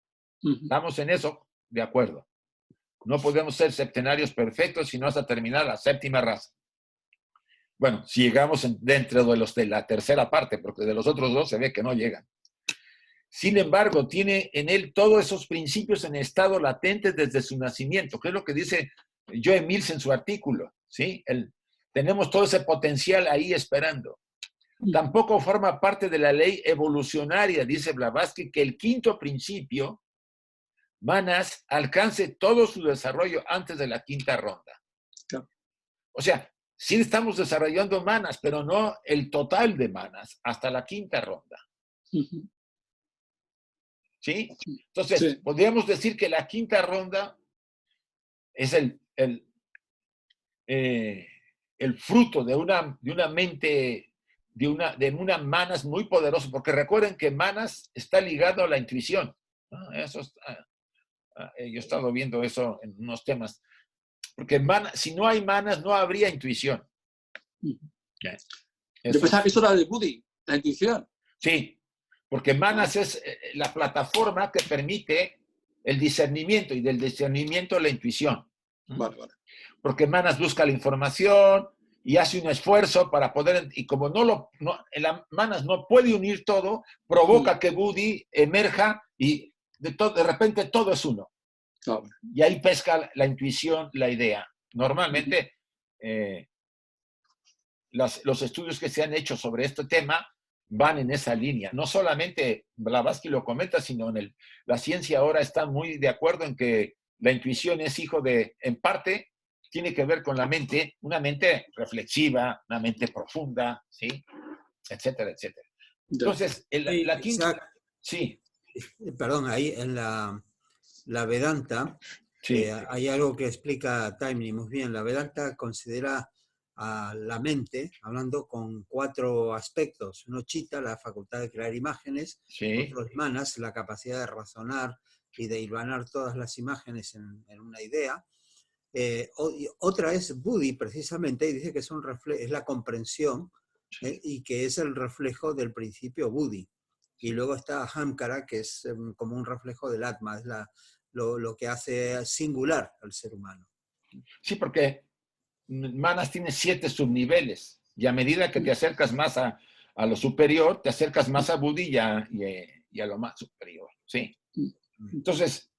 A: ¿Estamos en eso? De acuerdo. No podemos ser septenarios perfectos sino hasta terminar la séptima raza. Bueno, si llegamos dentro de los de la tercera parte, porque de los otros dos se ve que no llegan. Sin embargo, tiene en él todos esos principios en estado latente desde su nacimiento, que es lo que dice Joe Mills en su artículo, ¿sí? Tenemos todo ese potencial ahí esperando. Tampoco forma parte de la ley evolucionaria, dice Blavatsky, que el quinto principio, Manas, alcance todo su desarrollo antes de la quinta ronda. O sea, sí estamos desarrollando Manas, pero no el total de Manas hasta la quinta ronda. ¿Sí? Entonces, podríamos decir que la quinta ronda es el fruto de una mente, de una manas muy poderoso, porque recuerden que manas está ligado a la intuición, ¿no? Eso yo he estado viendo eso en unos temas, porque si no hay manas, no habría intuición.
C: Yo pensaba que eso era de Budi, la intuición.
A: Sí, porque manas es la plataforma que permite el discernimiento, y del discernimiento la intuición.
C: Vale, vale.
A: Porque manas busca la información y hace un esfuerzo para poder, y como manas no puede unir todo, provoca que Budi emerja y de repente todo es uno. Y ahí pesca la intuición, la idea. Normalmente los estudios que se han hecho sobre este tema van en esa línea. No solamente Blavatsky lo comenta, sino la ciencia ahora está muy de acuerdo en que la intuición es hijo de, en parte, tiene que ver con la mente, una mente reflexiva, una mente profunda, ¿sí? Etcétera, etcétera. Entonces, la quinta...
H: Isaac,
A: Sí.
H: Perdón, ahí en la Vedanta
A: Sí.
H: hay algo que explica Taimni muy bien. La Vedanta considera a la mente, hablando con 4 aspectos. Uno chitta, la facultad de crear imágenes.
A: Sí.
H: Otro es manas, la capacidad de razonar y de hilvanar todas las imágenes en una idea. Otra es Buddhi, precisamente, y dice que es la comprensión y que es el reflejo del principio Buddhi. Y luego está Ahamkara, que es como un reflejo del Atma, es lo que hace singular al ser humano.
A: Sí, porque manas tiene 7 subniveles, y a medida que te acercas más a lo superior, te acercas más a Buddhi y a lo más superior, ¿sí? Entonces,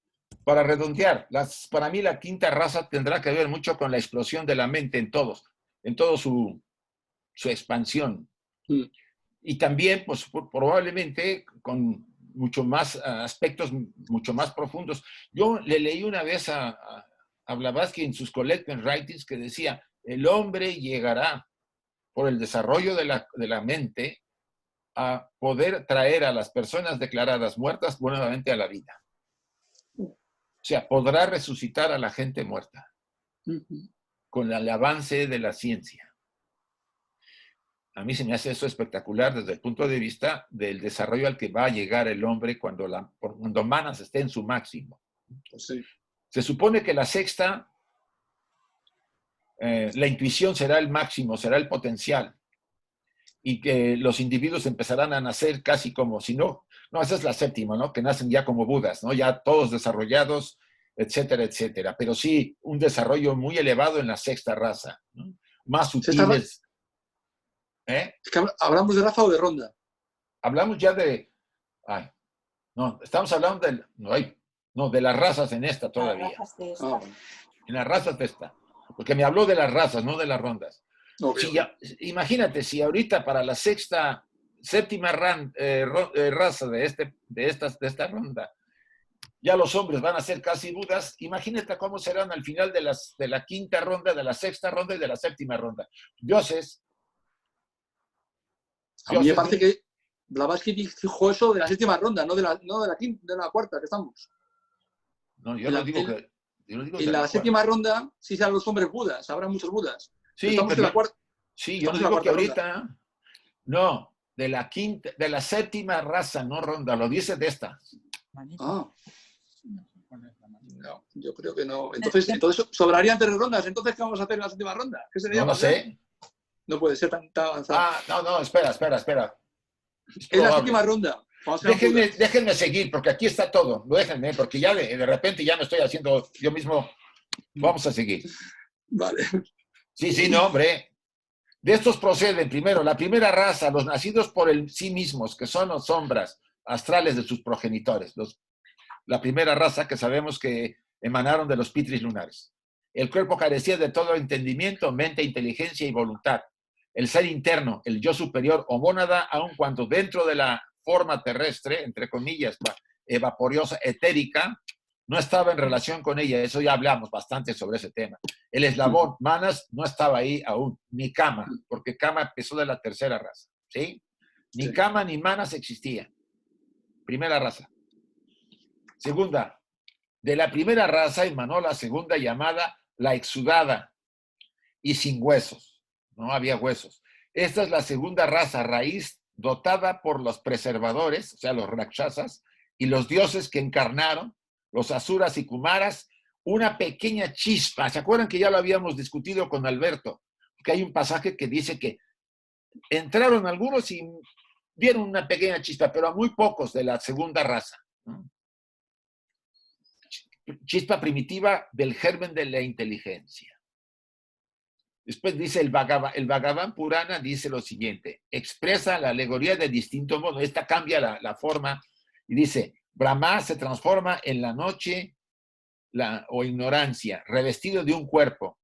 A: para redondear, para mí la quinta raza tendrá que ver mucho con la explosión de la mente en todo su expansión. Y también, pues, probablemente con mucho más aspectos mucho más profundos. Yo le leí una vez a Blavatsky en sus Collected Writings que decía, el hombre llegará por el desarrollo de la mente a poder traer a las personas declaradas muertas nuevamente a la vida. O sea, podrá resucitar a la gente muerta con el avance de la ciencia. A mí se me hace eso espectacular desde el punto de vista del desarrollo al que va a llegar el hombre cuando manas esté en su máximo.
C: Sí.
A: Se supone que la sexta, la intuición será el máximo, será el potencial, y que los individuos empezarán a nacer casi como, si no, esa es la séptima, ¿no? Que nacen ya como Budas, ¿no? Ya todos desarrollados, etcétera, etcétera. Pero sí, un desarrollo muy elevado en la sexta raza, ¿no? Más sutiles.
C: Es que ¿hablamos de raza o de ronda?
A: Hablamos ya de... no, estamos hablando de las razas en esta todavía.
I: Las razas de esta.
A: En las razas de esta. Porque me habló de las razas, no de las rondas.
C: Okay.
A: Imagínate, si ahorita para la séptima raza de esta ronda, ya los hombres van a ser casi Budas, imagínate cómo serán al final de la quinta ronda, de la sexta ronda y de la séptima ronda. Dioses.
C: A mí me parece que Blavatsky dijo eso de la séptima ronda, no de la quinta, de la cuarta que estamos.
A: No, yo no digo que...
C: En la séptima ronda sí serán los hombres Budas, habrá muchos Budas.
A: Sí,
C: estamos en la cuarta.
A: Sí, yo no digo que ahorita... Ronda. No, de la séptima raza, no ronda, lo dice de esta.
C: No, yo creo que no. Entonces sobrarían 3 rondas. Entonces, ¿qué vamos a hacer en la séptima ronda? ¿Qué sería?
A: No lo sé.
C: No puede ser tan avanzado.
A: No, espera.
C: Es la séptima ronda.
A: Déjenme seguir, porque aquí está todo. Déjenme, porque ya de repente ya me estoy haciendo yo mismo. Vamos a seguir.
C: Vale.
A: Sí, no, hombre. De estos proceden, primero, la primera raza, los nacidos por sí mismos, que son las sombras astrales de sus progenitores. La primera raza que sabemos que emanaron de los pitris lunares. El cuerpo carecía de todo entendimiento, mente, inteligencia y voluntad. El ser interno, el yo superior o mónada, aun cuando dentro de la forma terrestre, entre comillas, vaporiosa, etérica, no estaba en relación con ella. Eso ya hablamos bastante sobre ese tema. El eslabón, manas, no estaba ahí aún, ni Kama, porque Kama empezó de la tercera raza, ¿sí? Ni Kama ni manas existían. Primera raza. Segunda, de la primera raza emanó la segunda llamada la exudada y sin huesos. no había huesos. Esta es la segunda raza raíz dotada por los preservadores, o sea, los rakshasas, y los dioses que encarnaron, los asuras y kumaras, una pequeña chispa. ¿Se acuerdan que ya lo habíamos discutido con Alberto? Que hay un pasaje que dice que entraron algunos y vieron una pequeña chispa, pero a muy pocos de la segunda raza, ¿no? Chispa primitiva del germen de la inteligencia. Después dice el Bhagavan Purana, dice lo siguiente, expresa la alegoría de distinto modo. Esta cambia la forma y dice, Brahma se transforma en la noche o ignorancia, revestido de un cuerpo.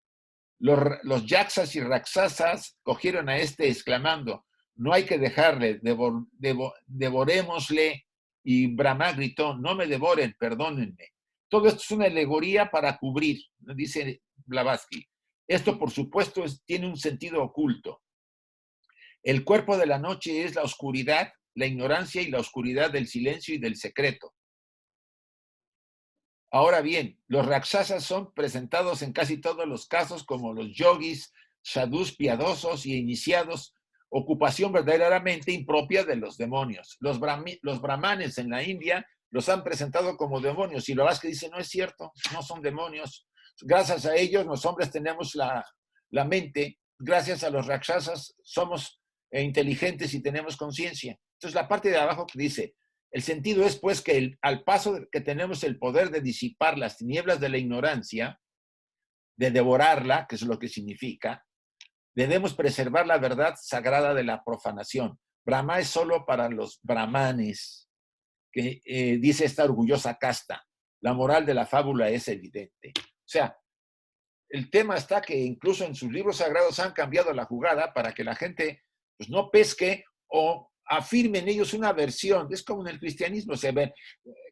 A: Los yaksas y raksasas cogieron a este exclamando, no hay que dejarle, devorémosle. Y Brahma gritó, no me devoren, perdónenme. Todo esto es una alegoría para cubrir, dice Blavatsky. Esto, por supuesto, tiene un sentido oculto. El cuerpo de la noche es la oscuridad, la ignorancia y la oscuridad del silencio y del secreto. Ahora bien, los rakshasas son presentados en casi todos los casos como los yogis, sadhus piadosos y iniciados, ocupación verdaderamente impropia de los demonios. Los brahmanes en la India los han presentado como demonios y Blavatsky dice, no es cierto, no son demonios. Gracias a ellos los hombres tenemos la mente, gracias a los rakshasas somos inteligentes y tenemos conciencia. Entonces la parte de abajo que dice, el sentido es pues que al paso que tenemos el poder de disipar las tinieblas de la ignorancia, de devorarla, que es lo que significa, debemos preservar la verdad sagrada de la profanación. Brahma es solo para los brahmanes, que dice esta orgullosa casta. La moral de la fábula es evidente. O sea, el tema está que incluso en sus libros sagrados han cambiado la jugada para que la gente pues, no pesque o afirmen ellos una versión. Es como en el cristianismo, se ve,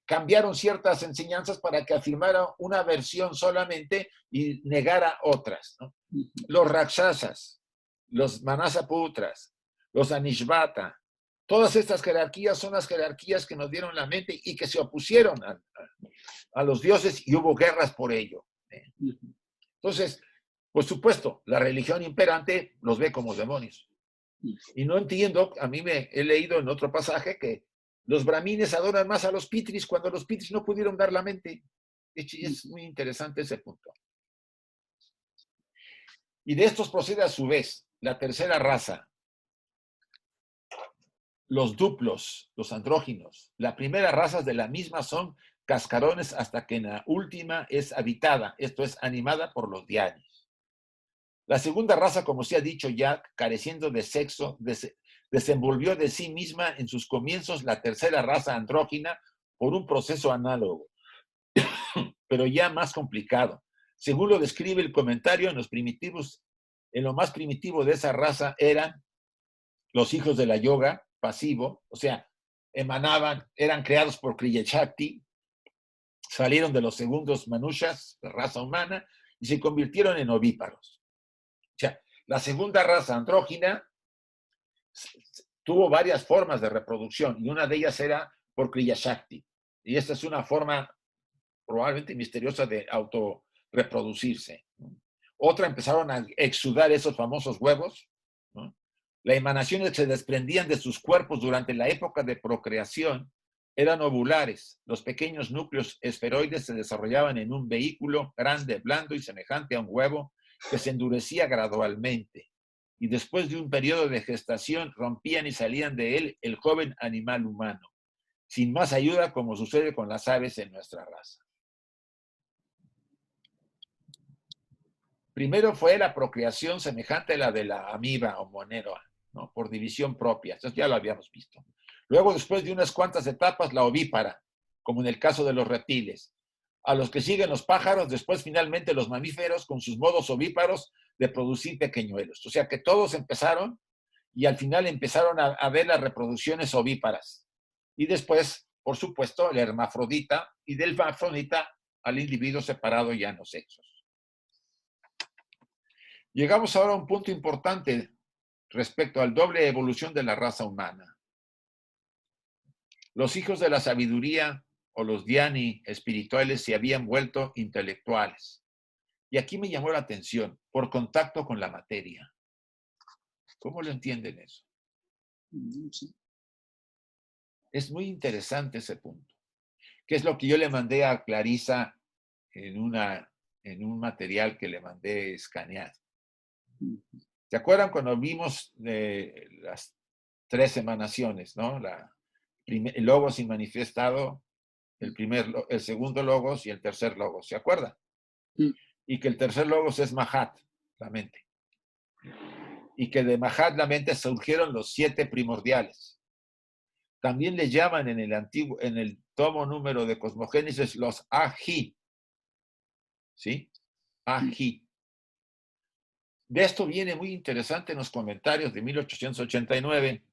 A: cambiaron ciertas enseñanzas para que afirmara una versión solamente y negara otras, ¿no? Los rakshasas, los manasaputras, los anishvata, todas estas jerarquías son las jerarquías que nos dieron la mente y que se opusieron a los dioses y hubo guerras por ello. Entonces, por supuesto, la religión imperante los ve como demonios. Y no entiendo, he leído en otro pasaje que los brahmines adoran más a los pitris cuando los pitris no pudieron dar la mente. Es muy interesante ese punto. Y de estos procede a su vez la tercera raza, los duplos, los andróginos. La primera raza de la misma son cascarones hasta que en la última es habitada, esto es, animada por los dhyanis. La segunda raza, como se ha dicho ya, careciendo de sexo, desenvolvió de sí misma en sus comienzos la tercera raza andrógina por un proceso análogo, pero ya más complicado. Según lo describe el comentario, en lo más primitivo de esa raza eran los hijos de la yoga, pasivo, o sea, eran creados por Kriya Shakti, salieron de los segundos manushas, de raza humana, y se convirtieron en ovíparos. O sea, la segunda raza andrógina tuvo varias formas de reproducción, y una de ellas era por Kriya Shakti. Y esta es una forma probablemente misteriosa de autorreproducirse. Otra empezaron a exudar esos famosos huevos, ¿no? Las emanaciones que se desprendían de sus cuerpos durante la época de procreación eran ovulares. Los pequeños núcleos esferoides se desarrollaban en un vehículo grande, blando y semejante a un huevo que se endurecía gradualmente. Y después de un periodo de gestación rompían y salían de él el joven animal humano, sin más ayuda como sucede con las aves en nuestra raza. Primero fue la procreación semejante a la de la amiba o monera, ¿no? Por división propia. Eso ya lo habíamos visto. Luego, después de unas cuantas etapas, la ovípara, como en el caso de los reptiles. A los que siguen los pájaros, después finalmente los mamíferos con sus modos ovíparos de producir pequeñuelos. O sea que todos empezaron y al final empezaron a ver las reproducciones ovíparas. Y después, por supuesto, el hermafrodita y del hermafrodita al individuo separado ya en los sexos. Llegamos ahora a un punto importante respecto al doble evolución de la raza humana. Los hijos de la sabiduría o los dhyani espirituales se habían vuelto intelectuales. Y aquí me llamó la atención, por contacto con la materia. ¿Cómo lo entienden eso?
C: Sí.
A: Es muy interesante ese punto. Que es lo que yo le mandé a Clarisa en un material que le mandé escaneado. ¿Se acuerdan cuando vimos las 3 emanaciones, ¿no? El logos inmanifestado, el segundo logos y el tercer logos, ¿se acuerdan? Y que el tercer logos es Mahat, la mente. Y que de Mahat, la mente, surgieron los 7 primordiales. También le llaman en el tomo número de Cosmogénesis los Aji. ¿Sí? Aji. De esto viene muy interesante en los comentarios de 1889,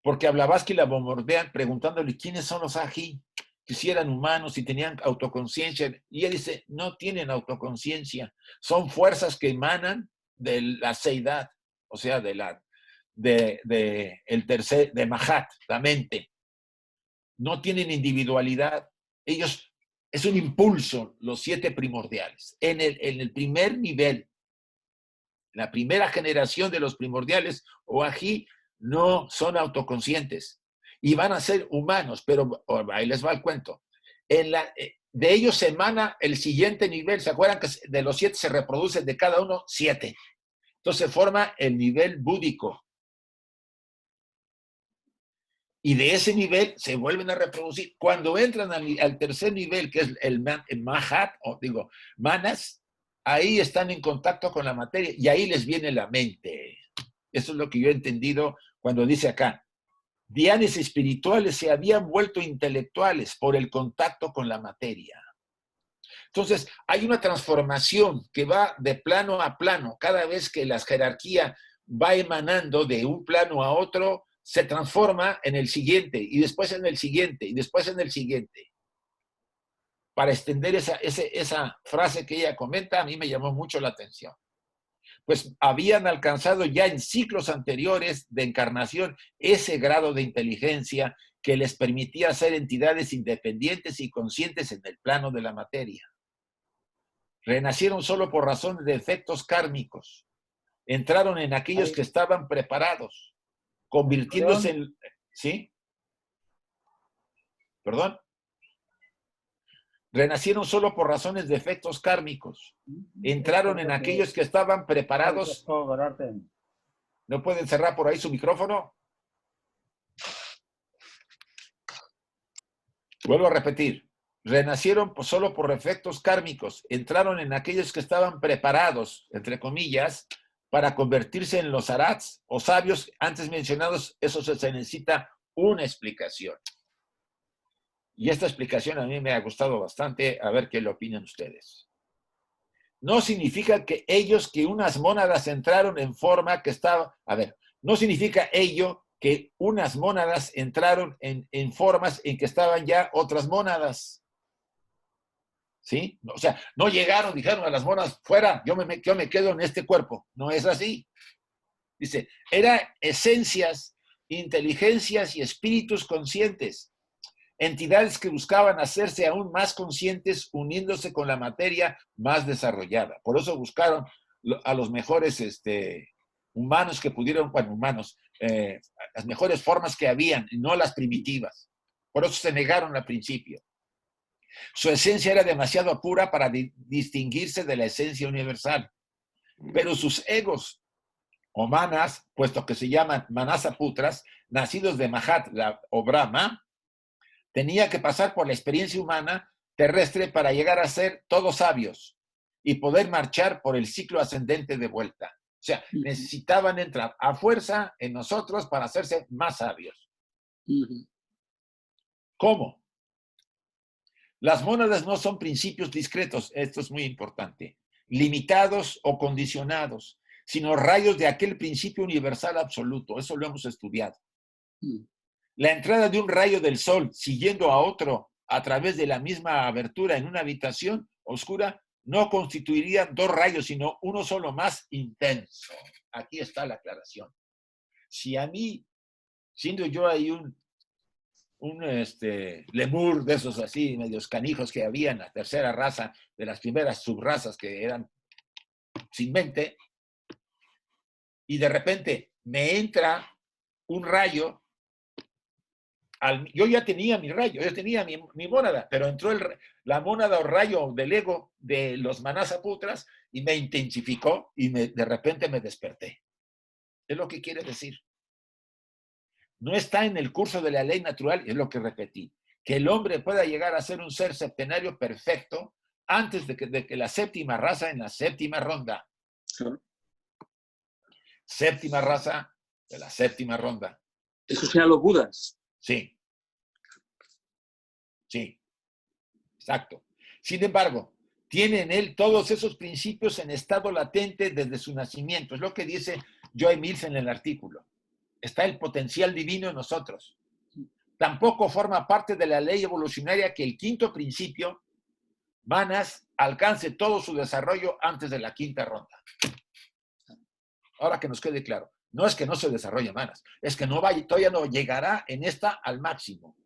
A: porque a Blavatsky la bombardean preguntándole quiénes son los Aji, que si eran humanos, si tenían autoconciencia. Y ella dice, no tienen autoconciencia, son fuerzas que emanan de la seidad, o sea, de Mahat, la mente. No tienen individualidad. Ellos, es un impulso, los 7 primordiales. En el primer nivel, la primera generación de los primordiales, o ají, no son autoconscientes. Y van a ser humanos, pero ahí les va el cuento. De ellos se emana el siguiente nivel. ¿Se acuerdan que de los 7 se reproducen de cada uno 7? Entonces se forma el nivel búdico. Y de ese nivel se vuelven a reproducir. Cuando entran al tercer nivel, que es el Mahat, o digo, Manas, ahí están en contacto con la materia y ahí les viene la mente. Eso es lo que yo he entendido cuando dice acá. Dianes espirituales se habían vuelto intelectuales por el contacto con la materia. Entonces, hay una transformación que va de plano a plano. Cada vez que la jerarquía va emanando de un plano a otro, se transforma en el siguiente, y después en el siguiente, y después en el siguiente. Para extender esa frase que ella comenta, a mí me llamó mucho la atención. Pues habían alcanzado ya en ciclos anteriores de encarnación ese grado de inteligencia que les permitía ser entidades independientes y conscientes en el plano de la materia. Renacieron solo por razones de efectos kármicos. Entraron en aquellos que estaban preparados, convirtiéndose en... ¿Sí? ¿Perdón? Renacieron solo por razones de efectos kármicos. Entraron en aquellos que estaban preparados. ¿No pueden cerrar por ahí su micrófono? Vuelvo a repetir. Renacieron solo por efectos kármicos. Entraron en aquellos que estaban preparados, entre comillas, para convertirse en los arats o sabios antes mencionados. Eso se necesita una explicación. Y esta explicación a mí me ha gustado bastante, a ver qué le opinan ustedes. No significa que unas mónadas entraron en forma que estaba... A ver, no significa ello que unas mónadas entraron en formas en que estaban ya otras mónadas. ¿Sí? O sea, no llegaron, dijeron a las mónadas, fuera, yo me quedo en este cuerpo. No es así. Dice, eran esencias, inteligencias y espíritus conscientes. Entidades que buscaban hacerse aún más conscientes uniéndose con la materia más desarrollada. Por eso buscaron a los mejores humanos que pudieron, las mejores formas que habían, y no las primitivas. Por eso se negaron al principio. Su esencia era demasiado pura para distinguirse de la esencia universal. Pero sus egos o manas, puesto que se llaman manasaputras, nacidos de Mahat o Brahma, tenía que pasar por la experiencia humana terrestre para llegar a ser todos sabios y poder marchar por el ciclo ascendente de vuelta. O sea, necesitaban entrar a fuerza en nosotros para hacerse más sabios. ¿Cómo? Las mónadas no son principios discretos, esto es muy importante, limitados o condicionados, sino rayos de aquel principio universal absoluto. Eso lo hemos estudiado. La entrada de un rayo del sol siguiendo a otro a través de la misma abertura en una habitación oscura no constituiría 2 rayos, sino uno solo más intenso. Aquí está la aclaración. Si a mí, siendo yo ahí un lemur de esos así, medios canijos que había en la tercera raza, de las primeras subrazas que eran sin mente, y de repente me entra un rayo. Yo ya tenía mi rayo, yo tenía mi mónada, pero entró la mónada o rayo del ego de los Manasaputras y me intensificó y de repente me desperté. Es lo que quiere decir. No está en el curso de la ley natural, es lo que repetí, que el hombre pueda llegar a ser un ser septenario perfecto antes de que la séptima raza en la séptima ronda. Séptima raza de la séptima ronda.
C: Eso sean los Budas.
A: Sí. Sí. Exacto. Sin embargo, tiene en él todos esos principios en estado latente desde su nacimiento. Es lo que dice Joy Mills en el artículo. Está el potencial divino en nosotros. Tampoco forma parte de la ley evolucionaria que el quinto principio, Manas, alcance todo su desarrollo antes de la quinta ronda. Ahora que nos quede claro, no es que no se desarrolle Manas, es que todavía no llegará en esta al máximo.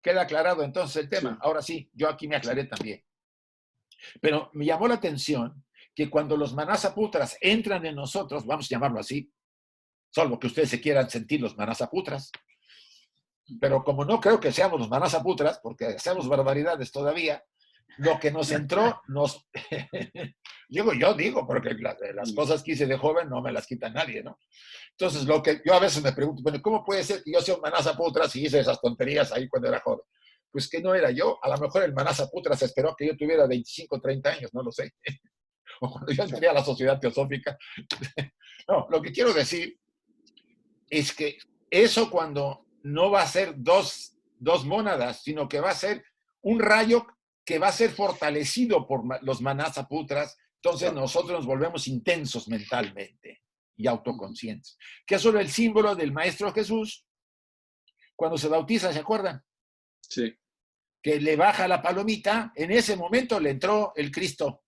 A: ¿Queda aclarado entonces el tema? Sí. Ahora sí, yo aquí me aclaré también. Pero me llamó la atención que cuando los Manasaputras entran en nosotros, vamos a llamarlo así, salvo que ustedes se quieran sentir los Manasaputras, pero como no creo que seamos los Manasaputras, porque hacemos barbaridades todavía, lo que nos entró, yo digo, porque las cosas que hice de joven no me las quita nadie, ¿no? Entonces, lo que yo a veces me pregunto, bueno, ¿cómo puede ser que yo sea un Manasaputras si hice esas tonterías ahí cuando era joven? Pues que no era yo. A lo mejor el Manasaputras esperó que yo tuviera 25, 30 años, no lo sé. O cuando yo entré a la Sociedad Teosófica. No, lo que quiero decir es que eso cuando no va a ser dos mónadas, sino que va a ser un rayo que va a ser fortalecido por los Manasaputras, entonces nosotros nos volvemos intensos mentalmente y autoconscientes. Que es solo el símbolo del Maestro Jesús cuando se bautiza, ¿se acuerdan?
C: Sí.
A: Que le baja la palomita, en ese momento le entró el Cristo.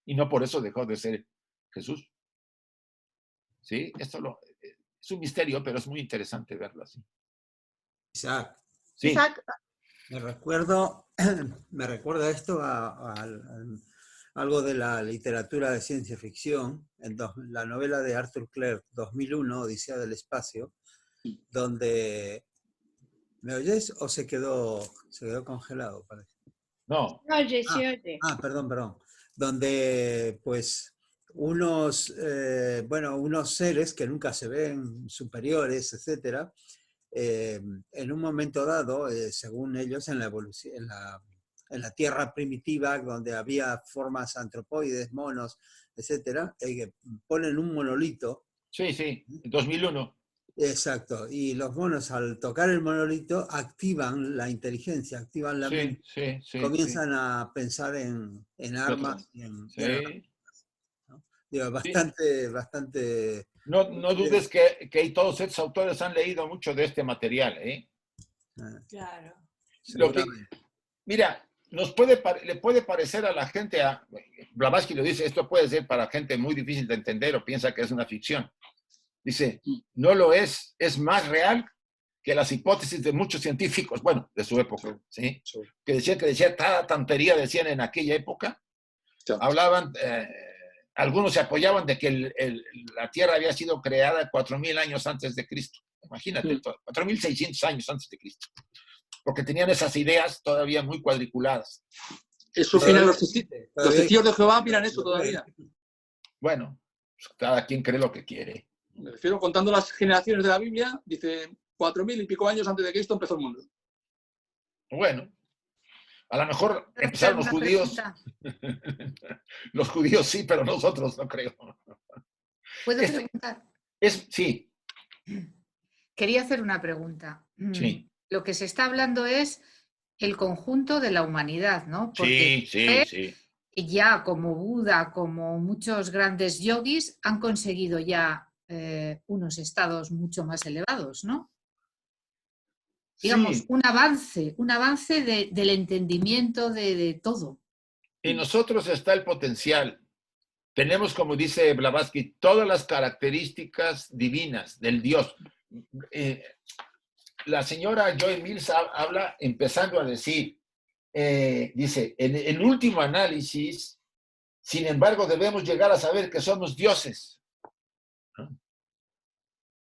A: Y no por eso dejó de ser Jesús. ¿Sí? Esto es un misterio, pero es muy interesante verlo así.
H: Isaac.
A: Sí.
H: Isaac. Me recuerda esto a algo de la literatura de ciencia ficción, la novela de Arthur Clarke, 2001, Odisea del Espacio, donde... ¿Me oyes o se quedó congelado? Parece.
A: No.
B: Oye, sí, oye.
H: Perdón. Donde, pues, unos seres que nunca se ven, superiores, etcétera, en un momento dado, según ellos, en la evolución, en la Tierra primitiva, donde había formas antropoides, monos, etcétera, ponen un monolito.
A: Sí, 2001.
H: Exacto, y los monos al tocar el monolito activan la inteligencia, activan la mente, comienzan a pensar en armas y en ¿no? Digo, bastante...
A: No dudes que todos estos autores han leído mucho de este material, ¿eh?
D: Claro.
A: Mira, le puede parecer a la gente, Blavatsky lo dice, esto puede ser para gente muy difícil de entender o piensa que es una ficción. Dice, no lo es más real que las hipótesis de muchos científicos, bueno, de su época, ¿sí? Que decía, cada tontería decían en aquella época. Hablaban, algunos se apoyaban de que la Tierra había sido creada 4.000 años antes de Cristo. Imagínate, 4.600 años antes de Cristo. Porque tenían esas ideas todavía muy cuadriculadas.
C: Eso opinan los testigos de Jehová, miran eso todavía.
A: Bueno, cada quien cree lo que quiere.
C: Me refiero, contando las generaciones de la Biblia, dice 4.000 y pico años antes de Cristo empezó el mundo.
A: Bueno, a lo mejor empezaron los judíos. Los judíos sí, pero nosotros no creo.
I: ¿Puedo preguntar?
A: Sí.
I: Quería hacer una pregunta.
A: Sí.
I: Lo que se está hablando es el conjunto de la humanidad, ¿no? Porque
A: sí.
I: Ya como Buda, como muchos grandes yogis, han conseguido ya unos estados mucho más elevados, ¿no? Digamos, un avance del entendimiento de todo.
A: En nosotros está el potencial. Tenemos, como dice Blavatsky, todas las características divinas del Dios. La señora Joy Mills habla empezando a decir, dice, en el último análisis Sin embargo, debemos llegar a saber que somos dioses. ¿No?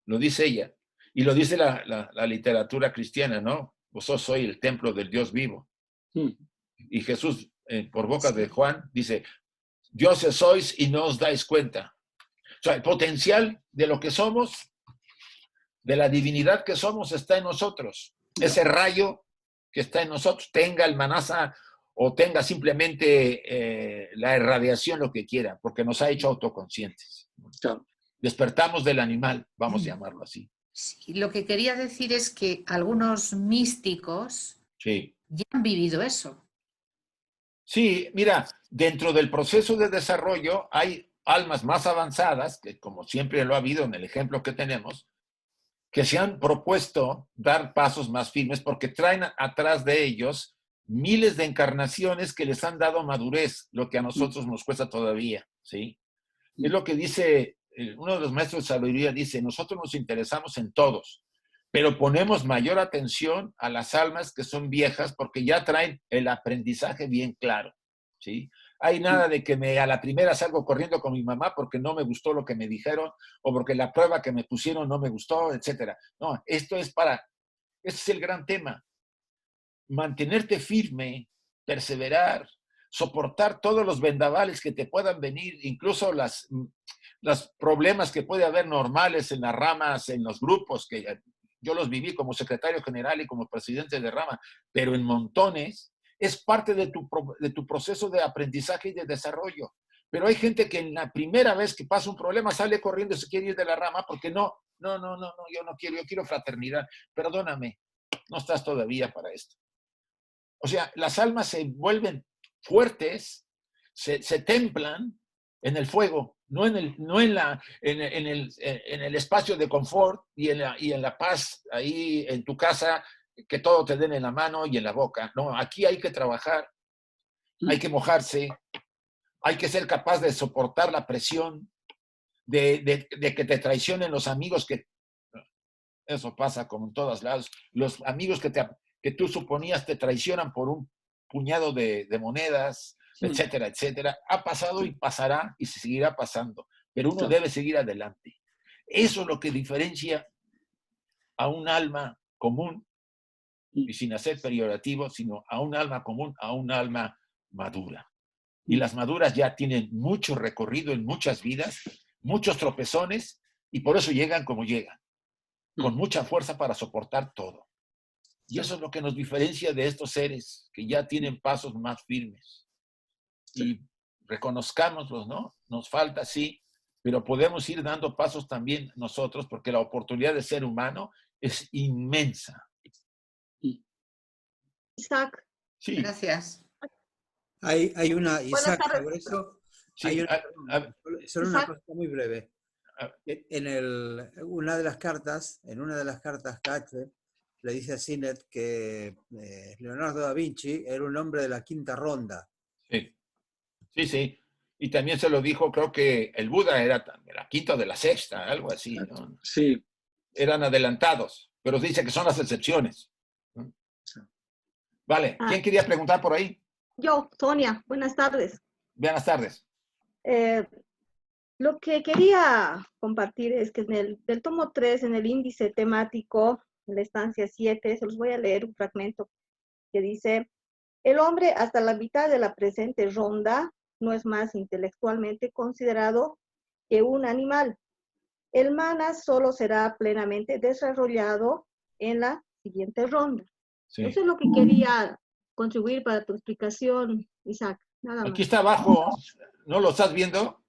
A: Lo dice ella. Y lo dice la literatura cristiana, ¿no? Vosotros sois el templo del Dios vivo. Y Jesús, por boca de Juan, dice, dioses sois y no os dais cuenta. O sea, el potencial de lo que somos, de la divinidad que somos, está en nosotros. Ese rayo que está en nosotros, tenga el manasa o tenga simplemente la irradiación, lo que quiera, porque nos ha hecho autoconscientes.
C: Claro.
A: Despertamos del animal, vamos a llamarlo así.
I: Sí, lo que quería decir es que algunos místicos
A: Sí.
I: ya han vivido eso.
A: Sí, mira, dentro del proceso de desarrollo hay almas más avanzadas, que como siempre lo ha habido en el ejemplo que tenemos, que se han propuesto dar pasos más firmes porque traen atrás de ellos miles de encarnaciones que les han dado madurez, lo que a nosotros nos cuesta todavía, ¿sí? Es lo que dice, uno de los maestros de sabiduría dice, nosotros nos interesamos en todos, pero ponemos mayor atención a las almas que son viejas porque ya traen el aprendizaje bien claro, ¿sí? Hay nada de que a la primera salgo corriendo con mi mamá porque no me gustó lo que me dijeron o porque la prueba que me pusieron no me gustó, etcétera. No, este es el gran tema. Mantenerte firme, perseverar, soportar todos los vendavales que te puedan venir, incluso los problemas que puede haber normales en las ramas, en los grupos, que yo los viví como secretario general y como presidente de rama, pero en montones. Es parte de tu proceso de aprendizaje y de desarrollo. Pero hay gente que en la primera vez que pasa un problema sale corriendo y se quiere ir de la rama porque no, yo no quiero, yo quiero fraternidad. Perdóname, no estás todavía para esto. O sea, las almas se vuelven fuertes, se templan en el fuego, no en el espacio de confort y en la paz ahí en tu casa, que todo te den en la mano y en la boca. No, aquí hay que trabajar, hay que mojarse, hay que ser capaz de soportar la presión, de que te traicionen los amigos que... Eso pasa como en todos lados. Los amigos que tú suponías te traicionan por un puñado de monedas, etcétera, etcétera. Ha pasado y pasará y se seguirá pasando. Pero uno debe seguir adelante. Eso es lo que diferencia a un alma común, y sin hacer peyorativo, sino a un alma común, a un alma madura. Y las maduras ya tienen mucho recorrido en muchas vidas, muchos tropezones, y por eso llegan como llegan, con mucha fuerza para soportar todo. Y eso es lo que nos diferencia de estos seres que ya tienen pasos más firmes. Y reconozcámoslos, ¿no? Nos falta, sí, pero podemos ir dando pasos también nosotros, porque la oportunidad de ser humano es inmensa.
J: Isaac.
A: Sí.
I: Gracias.
H: Hay una, Isaac,
J: tardes.
H: sobre eso,
A: Sí,
H: hay solo una
J: Isaac.
H: cosa muy breve. En una de las cartas Cache le dice a Sinet que Leonardo da Vinci era un hombre de la quinta ronda.
A: Sí, sí, sí. Y también se lo dijo, creo que el Buda era de la quinta o de la sexta, algo así, ¿no?
C: Sí.
A: Eran adelantados, pero dice que son las excepciones. Vale, ¿quién quería preguntar por ahí?
J: Yo, Sonia, buenas tardes.
A: Buenas tardes.
J: Lo que quería compartir es que del tomo 3, en el índice temático, en la estancia 7, se los voy a leer un fragmento que dice: el hombre hasta la mitad de la presente ronda no es más intelectualmente considerado que un animal. El manas solo será plenamente desarrollado en la siguiente ronda.
A: Sí.
J: Eso es lo que quería contribuir para tu explicación, Isaac. Nada más.
A: Aquí está abajo, ¿no lo estás viendo?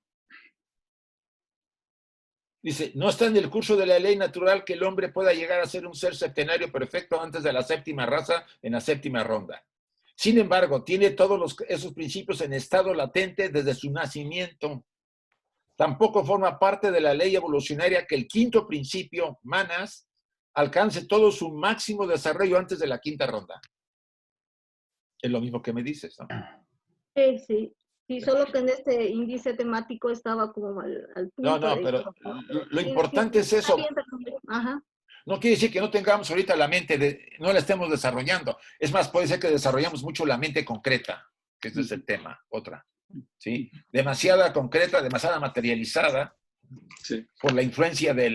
A: Dice, no está en el curso de la ley natural que el hombre pueda llegar a ser un ser septenario perfecto antes de la séptima raza en la séptima ronda. Sin embargo, tiene todos esos principios en estado latente desde su nacimiento. Tampoco forma parte de la ley evolucionaria que el quinto principio, manas, alcance todo su máximo desarrollo antes de la quinta ronda. Es lo mismo que me dices, ¿no?
J: Sí. Sí, solo que en este índice temático estaba como al punto.
A: No, pero lo importante es eso.
J: Ajá.
A: No quiere decir que no tengamos ahorita la mente, no la estemos desarrollando. Es más, puede ser que desarrollamos mucho la mente concreta, que ese es el tema, otra. ¿sí? Demasiada concreta, demasiada materializada,
C: Sí.
A: por la influencia de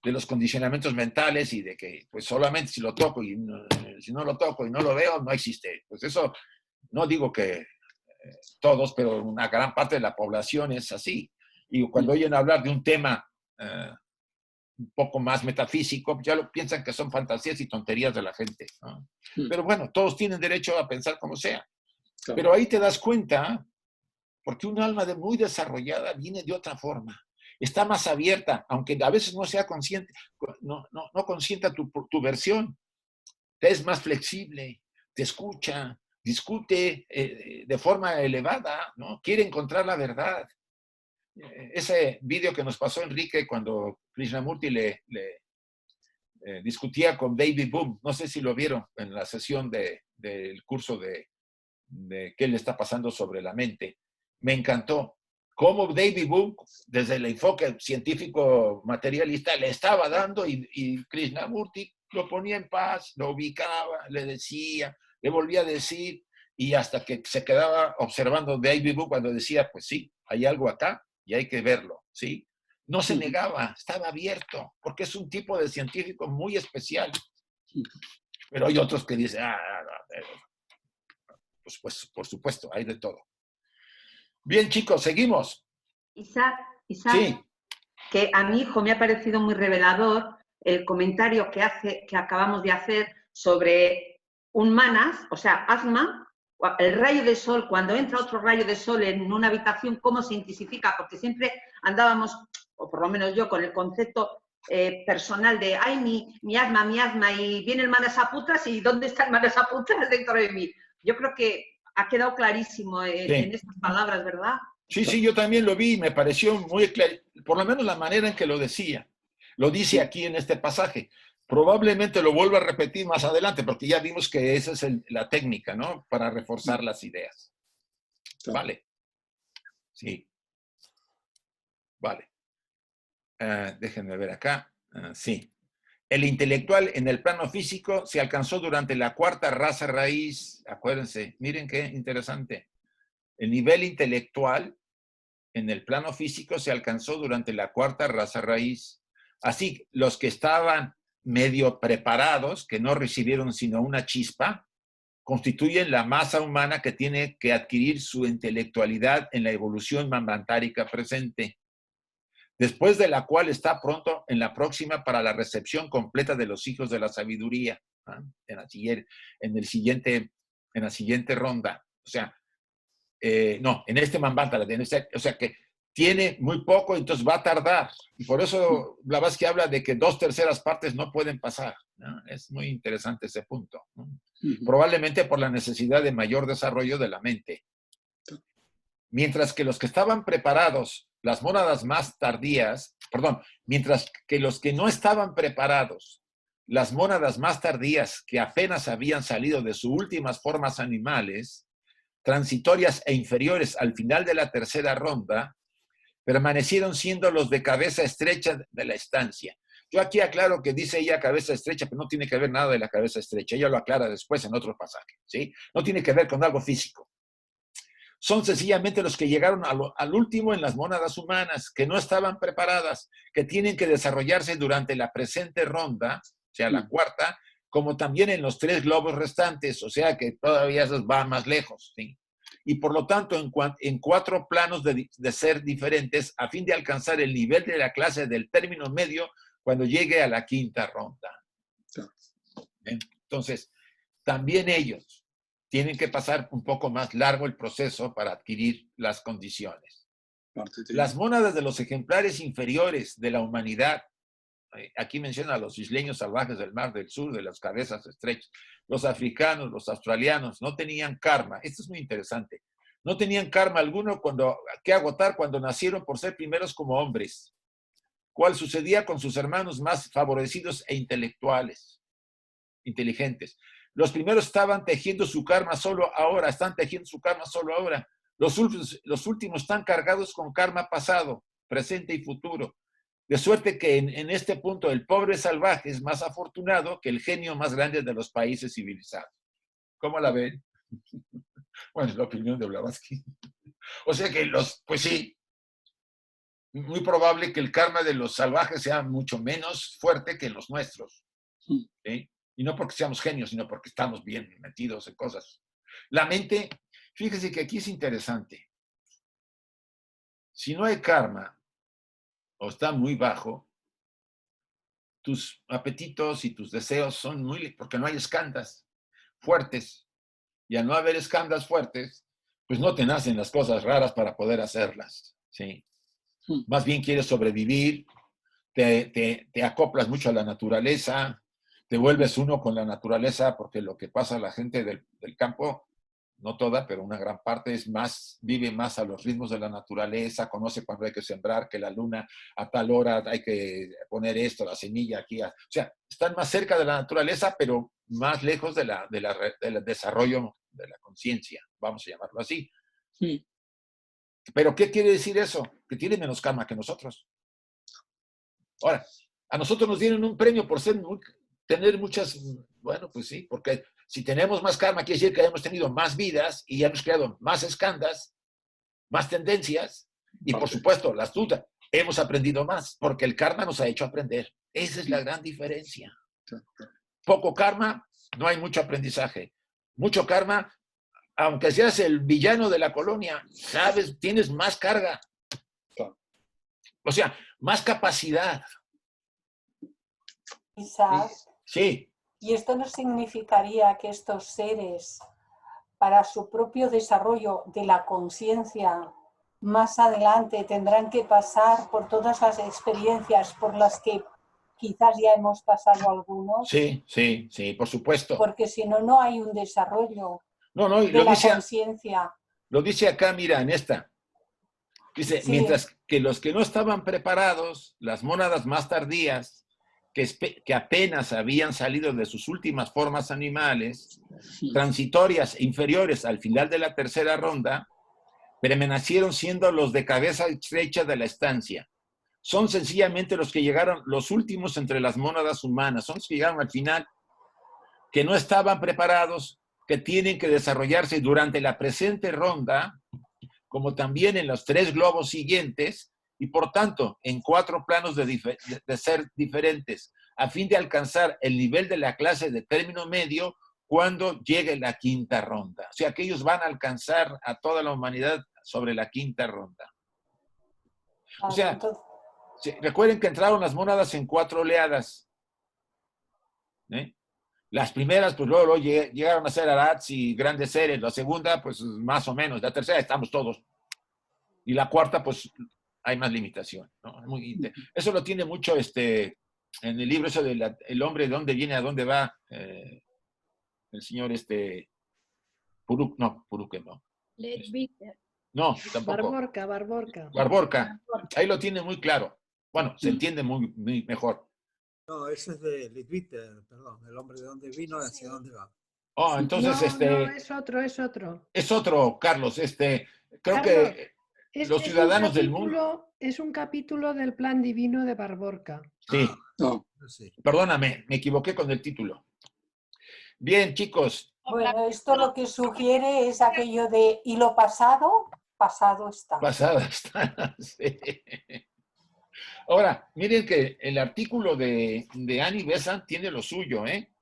A: los condicionamientos mentales y de que pues solamente si lo toco y si no lo toco y no lo veo, no existe. Pues eso, no digo que todos, pero una gran parte de la población es así. Y cuando oyen hablar de un tema un poco más metafísico, ya lo piensan que son fantasías y tonterías de la gente, ¿no? Pero bueno, todos tienen derecho a pensar como sea.
C: Claro.
A: Pero ahí te das cuenta, porque un alma muy desarrollada viene de otra forma. Está más abierta, aunque a veces no sea consciente, no consienta tu versión. Es más flexible, te escucha, discute de forma elevada, ¿no? Quiere encontrar la verdad. Ese vídeo que nos pasó Enrique cuando Krishnamurti le discutía con Baby Boom, no sé si lo vieron en la sesión del curso de qué le está pasando sobre la mente. Me encantó cómo Baby Boom, desde el enfoque científico materialista, le estaba dando y Krishnamurti lo ponía en paz, lo ubicaba, le decía, le volvía a decir, y hasta que se quedaba observando Baby Boom cuando decía, pues sí, hay algo acá y hay que verlo, ¿sí? No se negaba, estaba abierto, porque es un tipo de científico muy especial. Pero hay otros que dicen, pues por supuesto, hay de todo. Bien, chicos, seguimos.
K: Isaac,
A: Sí.
K: que a mi hijo me ha parecido muy revelador el comentario que acabamos de hacer sobre un manas, o sea, asma, el rayo de sol, cuando entra otro rayo de sol en una habitación, cómo se intensifica, porque siempre andábamos, o por lo menos yo, con el concepto personal de, ay, mi asma, y viene el manasaputras, y ¿dónde está el manasaputras dentro de mí? Yo creo que ha quedado clarísimo en estas palabras, ¿verdad?
A: Sí, yo también lo vi y me pareció muy claro, por lo menos la manera en que lo decía. Lo dice aquí en este pasaje. Probablemente lo vuelva a repetir más adelante, porque ya vimos que esa es la técnica, ¿no? Para reforzar las ideas. Vale. Sí. Vale. Déjenme ver acá. Sí. El intelectual en el plano físico se alcanzó durante la cuarta raza raíz. Acuérdense, miren qué interesante. El nivel intelectual en el plano físico se alcanzó durante la cuarta raza raíz. Así, los que estaban medio preparados, que no recibieron sino una chispa, constituyen la masa humana que tiene que adquirir su intelectualidad en la evolución manvantárica presente, después de la cual está pronto en la próxima para la recepción completa de los hijos de la sabiduría, ¿no? en la siguiente ronda. O sea, no, en este manvántara, o sea que tiene muy poco, entonces va a tardar. Y por eso Blavatsky habla de que 2/3 partes no pueden pasar, ¿no? Es muy interesante ese punto, ¿no? Probablemente por la necesidad de mayor desarrollo de la mente. Mientras que los que estaban preparados, las mónadas más tardías, mientras que los que no estaban preparados, las mónadas más tardías que apenas habían salido de sus últimas formas animales, transitorias e inferiores al final de la tercera ronda, permanecieron siendo los de cabeza estrecha de la estancia. Yo aquí aclaro que dice ella cabeza estrecha, pero no tiene que ver nada de la cabeza estrecha. Ella lo aclara después en otro pasaje, ¿sí? No tiene que ver con algo físico. Son sencillamente los que llegaron al último en las mónadas humanas, que no estaban preparadas, que tienen que desarrollarse durante la presente ronda, o sea, la cuarta, como también en los 3 globos restantes, o sea que todavía esos van más lejos, ¿sí? Y por lo tanto, en 4 planos de ser diferentes, a fin de alcanzar el nivel de la clase del término medio cuando llegue a la quinta ronda. Entonces, también ellos tienen que pasar un poco más largo el proceso para adquirir las condiciones. Las mónadas de los ejemplares inferiores de la humanidad, aquí menciona a los isleños salvajes del Mar del Sur, de las cabezas estrechas, los africanos, los australianos, no tenían karma. Esto es muy interesante. No tenían karma alguno que agotar cuando nacieron por ser primeros como hombres, cual sucedía con sus hermanos más favorecidos e inteligentes. Los primeros estaban tejiendo su karma solo ahora, Los últimos están cargados con karma pasado, presente y futuro. De suerte que en este punto el pobre salvaje es más afortunado que el genio más grande de los países civilizados. ¿Cómo la ven? Bueno, es la opinión de Blavatsky. O sea que pues sí, muy probable que el karma de los salvajes sea mucho menos fuerte que los nuestros. ¿Sí? Y no porque seamos genios, sino porque estamos bien metidos en cosas. La mente, fíjese que aquí es interesante. Si no hay karma o está muy bajo, tus apetitos y tus deseos son porque no hay skandhas fuertes. Y al no haber skandhas fuertes, pues no te nacen las cosas raras para poder hacerlas. ¿Sí? Más bien quieres sobrevivir, te acoplas mucho a la naturaleza, te vuelves uno con la naturaleza, porque lo que pasa a la gente del campo, no toda, pero una gran parte, vive más a los ritmos de la naturaleza, conoce cuándo hay que sembrar, que la luna a tal hora hay que poner esto, la semilla aquí. O sea, están más cerca de la naturaleza, pero más lejos del desarrollo de la conciencia, vamos a llamarlo así.
C: Sí.
A: ¿Pero qué quiere decir eso? Que tiene menos karma que nosotros. Ahora, a nosotros nos dieron un premio por tener muchas, bueno, pues sí, porque si tenemos más karma, quiere decir que hemos tenido más vidas y hemos creado más skandhas, más tendencias, y por supuesto, las dudas, hemos aprendido más, porque el karma nos ha hecho aprender. Esa es la gran diferencia. Poco karma, no hay mucho aprendizaje. Mucho karma, aunque seas el villano de la colonia, sabes, tienes más carga. O sea, más capacidad.
L: Quizás.
A: Sí.
L: Y esto no significaría que estos seres, para su propio desarrollo de la conciencia, más adelante tendrán que pasar por todas las experiencias por las que quizás ya hemos pasado algunos.
A: Sí, sí, sí, por supuesto.
L: Porque si no, no hay un desarrollo
A: de
L: la conciencia.
A: Lo dice acá, mira, en esta. Dice, sí. Mientras que los que no estaban preparados, las mónadas más tardías, que apenas habían salido de sus últimas formas animales, transitorias e inferiores al final de la tercera ronda, permanecieron siendo los de cabeza estrecha de la estancia. Son sencillamente los que llegaron, los últimos entre las mónadas humanas, son los que llegaron al final, que no estaban preparados, que tienen que desarrollarse durante la presente ronda, como también en los 3 globos siguientes, y por tanto en 4 planos de ser diferentes, a fin de alcanzar el nivel de la clase de término medio cuando llegue la 5ª ronda. O sea que ellos van a alcanzar a toda la humanidad sobre la 5ª ronda. O sea, recuerden que entraron las mónadas en 4 oleadas. Las primeras, pues luego llegaron a ser arats y grandes seres. La segunda, pues más o menos. La tercera, estamos todos. Y la 4ª, pues hay más limitación, ¿no? Eso lo tiene mucho en el libro eso de el hombre de dónde viene, a dónde va, el señor Puruk no. No, tampoco. Barborca. Ahí lo tiene muy claro. Bueno, se entiende muy mejor.
H: No, ese es de Leadbeater, perdón, el hombre de dónde vino y hacia dónde va.
A: Oh, entonces
F: no, es otro.
A: Es otro, Carlos. Creo que los ciudadanos del mundo.
F: Es un capítulo del plan divino de Barborca.
A: Sí. Perdóname, me equivoqué con el título. Bien, chicos.
L: Bueno, esto lo que sugiere es aquello de ¿y lo pasado? Pasado está.
A: Pasado está, sí. Ahora, miren que el artículo de Annie Besant tiene lo suyo, ¿eh?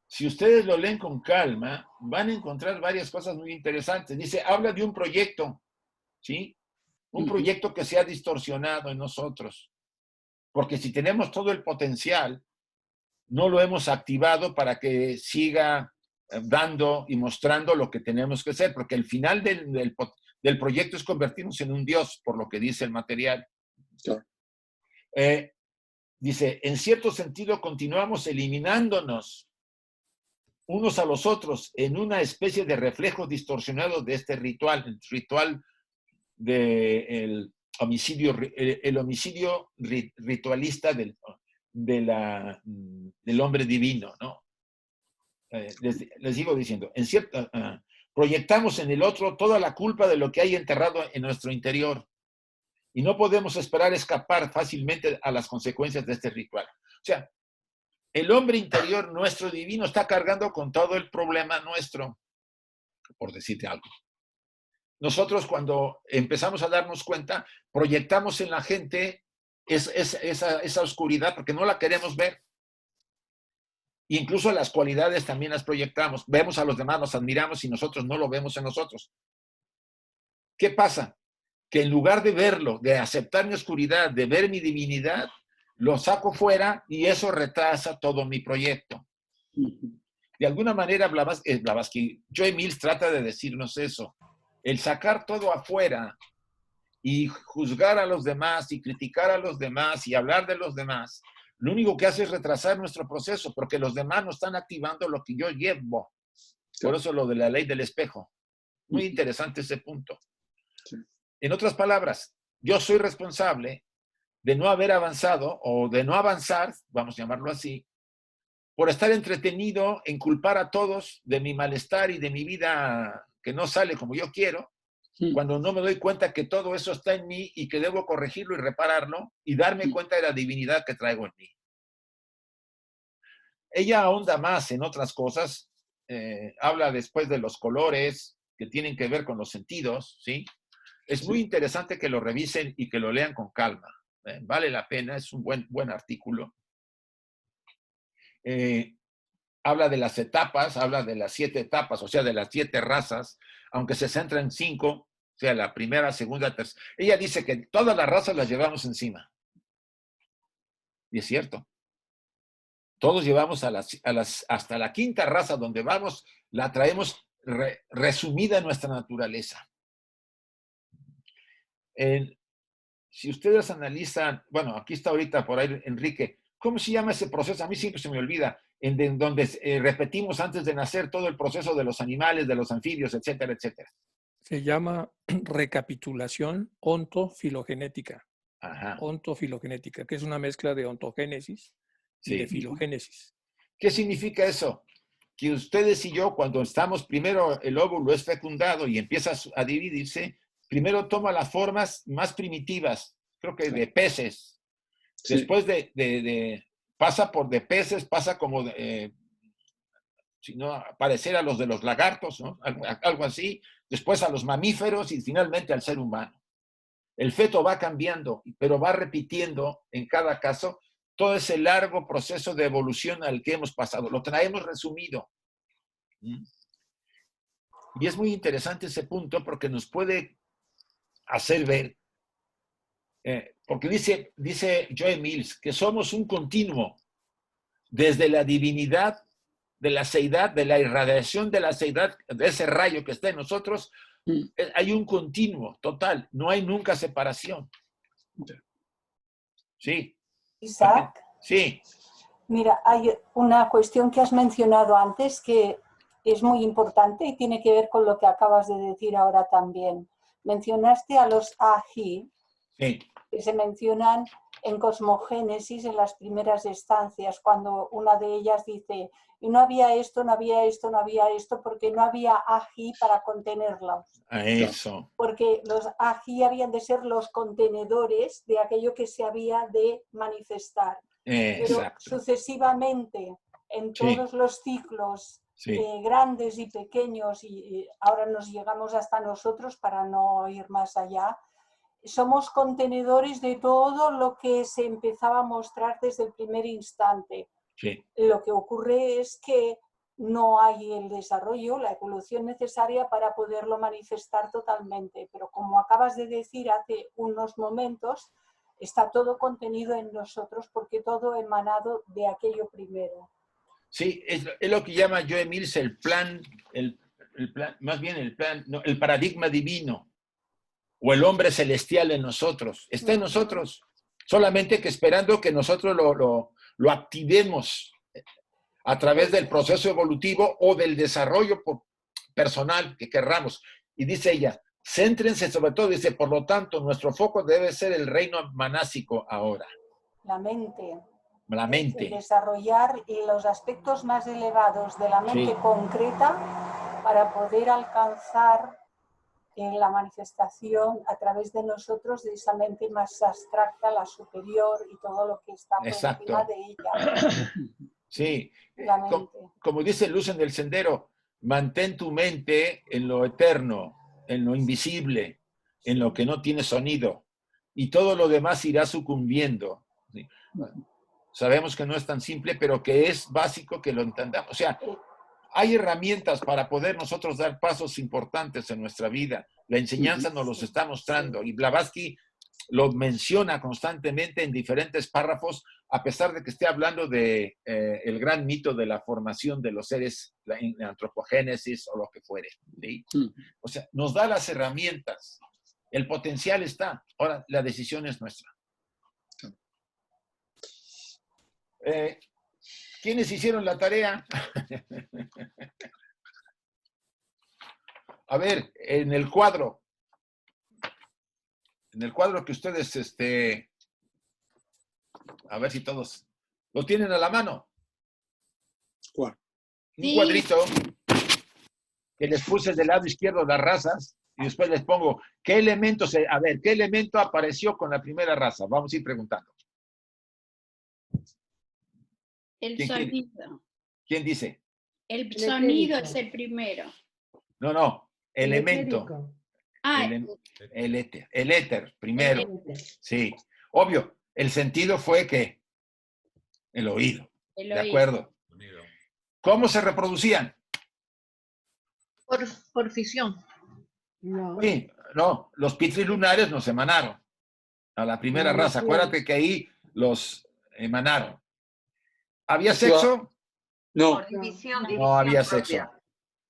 A: Si ustedes lo leen con calma, van a encontrar varias cosas muy interesantes. Dice, habla de un proyecto, ¿sí? Un proyecto que se ha distorsionado en nosotros. Porque si tenemos todo el potencial, no lo hemos activado para que siga dando y mostrando lo que tenemos que hacer. Porque el final del proyecto es convertirnos en un Dios, por lo que dice el material. Sí. Dice, en cierto sentido continuamos eliminándonos unos a los otros en una especie de reflejo distorsionado de este ritual, el ritual del homicidio, el homicidio ritualista del hombre divino, ¿no? Les sigo diciendo, proyectamos en el otro toda la culpa de lo que hay enterrado en nuestro interior y no podemos esperar escapar fácilmente a las consecuencias de este ritual. O sea, el hombre interior nuestro divino está cargando con todo el problema nuestro. por decirte algo. Nosotros cuando empezamos a darnos cuenta, proyectamos en la gente esa oscuridad porque no la queremos ver. Incluso las cualidades también las proyectamos. Vemos a los demás, nos admiramos y nosotros no lo vemos en nosotros. ¿Qué pasa? Que en lugar de verlo, de aceptar mi oscuridad, de ver mi divinidad, lo saco fuera y eso retrasa todo mi proyecto. De alguna manera, Blavatsky, Joe Mills trata de decirnos eso. El sacar todo afuera y juzgar a los demás y criticar a los demás y hablar de los demás, lo único que hace es retrasar nuestro proceso, porque los demás no están activando lo que yo llevo. Por eso lo de la ley del espejo. Muy interesante ese punto.
C: Sí.
A: En otras palabras, yo soy responsable de no haber avanzado o de no avanzar, vamos a llamarlo así, por estar entretenido en culpar a todos de mi malestar y de mi vida que no sale como yo quiero, cuando no me doy cuenta que todo eso está en mí y que debo corregirlo y repararlo y darme cuenta de la divinidad que traigo en mí. Ella ahonda más en otras cosas, habla después de los colores que tienen que ver con los sentidos, ¿sí? Es muy interesante que lo revisen y que lo lean con calma. Vale la pena, es un buen artículo. Habla de las etapas, habla de las 7 etapas, o sea, de las 7 razas, aunque se centra en 5, o sea, la primera, segunda, tercera. Ella dice que todas las razas las llevamos encima. Y es cierto. Todos llevamos hasta la 5ª raza donde vamos, la traemos resumida en nuestra naturaleza. Si ustedes analizan, bueno, aquí está ahorita por ahí Enrique, ¿cómo se llama ese proceso? A mí siempre se me olvida, en donde repetimos antes de nacer todo el proceso de los animales, de los anfibios, etcétera, etcétera.
M: Se llama recapitulación ontofilogenética.
A: Ajá.
M: Ontofilogenética, que es una mezcla de ontogénesis y de filogénesis.
A: ¿Qué significa eso? Que ustedes y yo, cuando estamos, primero el óvulo es fecundado y empieza a dividirse, primero toma las formas más primitivas, creo que de peces. Sí. Después pasa por de peces, pasa como si no, parecer a los de los lagartos, ¿no? Algo así. Después a los mamíferos y finalmente al ser humano. El feto va cambiando, pero va repitiendo en cada caso todo ese largo proceso de evolución al que hemos pasado. Lo traemos resumido. Y es muy interesante ese punto porque nos puede hacer ver, porque dice Joe Mills, que somos un continuo desde la divinidad, de la seidad, de la irradiación de la seidad, de ese rayo que está en nosotros, hay un continuo total, no hay nunca separación. Sí.
L: Isaac.
A: Sí.
L: Mira, hay una cuestión que has mencionado antes que es muy importante y tiene que ver con lo que acabas de decir ahora también. Mencionaste a los Aji,
A: sí,
L: que se mencionan en Cosmogénesis en las primeras estancias, cuando una de ellas dice, y no había esto, no había esto, no había esto, porque no había Aji para contenerlos.
A: Eso.
L: Porque los Aji habían de ser los contenedores de aquello que se había de manifestar. Pero sucesivamente, en todos los ciclos, grandes y pequeños, y ahora nos llegamos hasta nosotros para no ir más allá, somos contenedores de todo lo que se empezaba a mostrar desde el primer instante.
A: Sí.
L: Lo que ocurre es que no hay el desarrollo, la evolución necesaria para poderlo manifestar totalmente. Pero como acabas de decir hace unos momentos, está todo contenido en nosotros porque todo emanado de aquello primero.
A: Sí, es lo que llama Joe Mills el plan, más bien el paradigma divino o el hombre celestial en nosotros. Está en nosotros, solamente que esperando que nosotros lo activemos a través del proceso evolutivo o del desarrollo personal que querramos. Y dice ella, céntrense sobre todo, dice, por lo tanto, nuestro foco debe ser el reino manásico ahora.
L: La mente.
A: La mente.
L: Desarrollar los aspectos más elevados de la mente concreta para poder alcanzar la manifestación a través de nosotros de esa mente más abstracta, la superior y todo lo que está por encima de ella.
A: Sí, como dice Luz en el Sendero, Mantén tu mente en lo eterno, en lo invisible, en lo que no tiene sonido, y todo lo demás irá sucumbiendo. ¿Sí? Sabemos que no es tan simple, pero que es básico que lo entendamos. O sea, hay herramientas para poder nosotros dar pasos importantes en nuestra vida. La enseñanza nos los está mostrando, y Blavatsky lo menciona constantemente en diferentes párrafos, a pesar de que esté hablando de el gran mito de la formación de los seres en la antropogénesis o lo que fuere. ¿Sí? O sea, nos da las herramientas. El potencial está. Ahora, la decisión es nuestra. ¿Quiénes hicieron la tarea? A ver, en el cuadro que ustedes, a ver si todos lo tienen a la mano.
C: ¿Cuál?
A: Un cuadrito que les puse del lado izquierdo las razas y después les pongo qué elemento ¿qué elemento apareció con la primera raza? Vamos a ir preguntando.
B: El sonido.
A: ¿Quién dice?
B: El sonido es el primero.
A: No, elemento. El éter, primero. Sí, obvio. El sentido fue que el oído. ¿De acuerdo? ¿Cómo se reproducían?
E: Por fisión.
A: Sí, no, los pitrilunares nos emanaron a la primera raza. Acuérdate que ahí los emanaron. ¿Había sexo?
C: No.
K: Por división,
A: No había
K: propia.
A: sexo.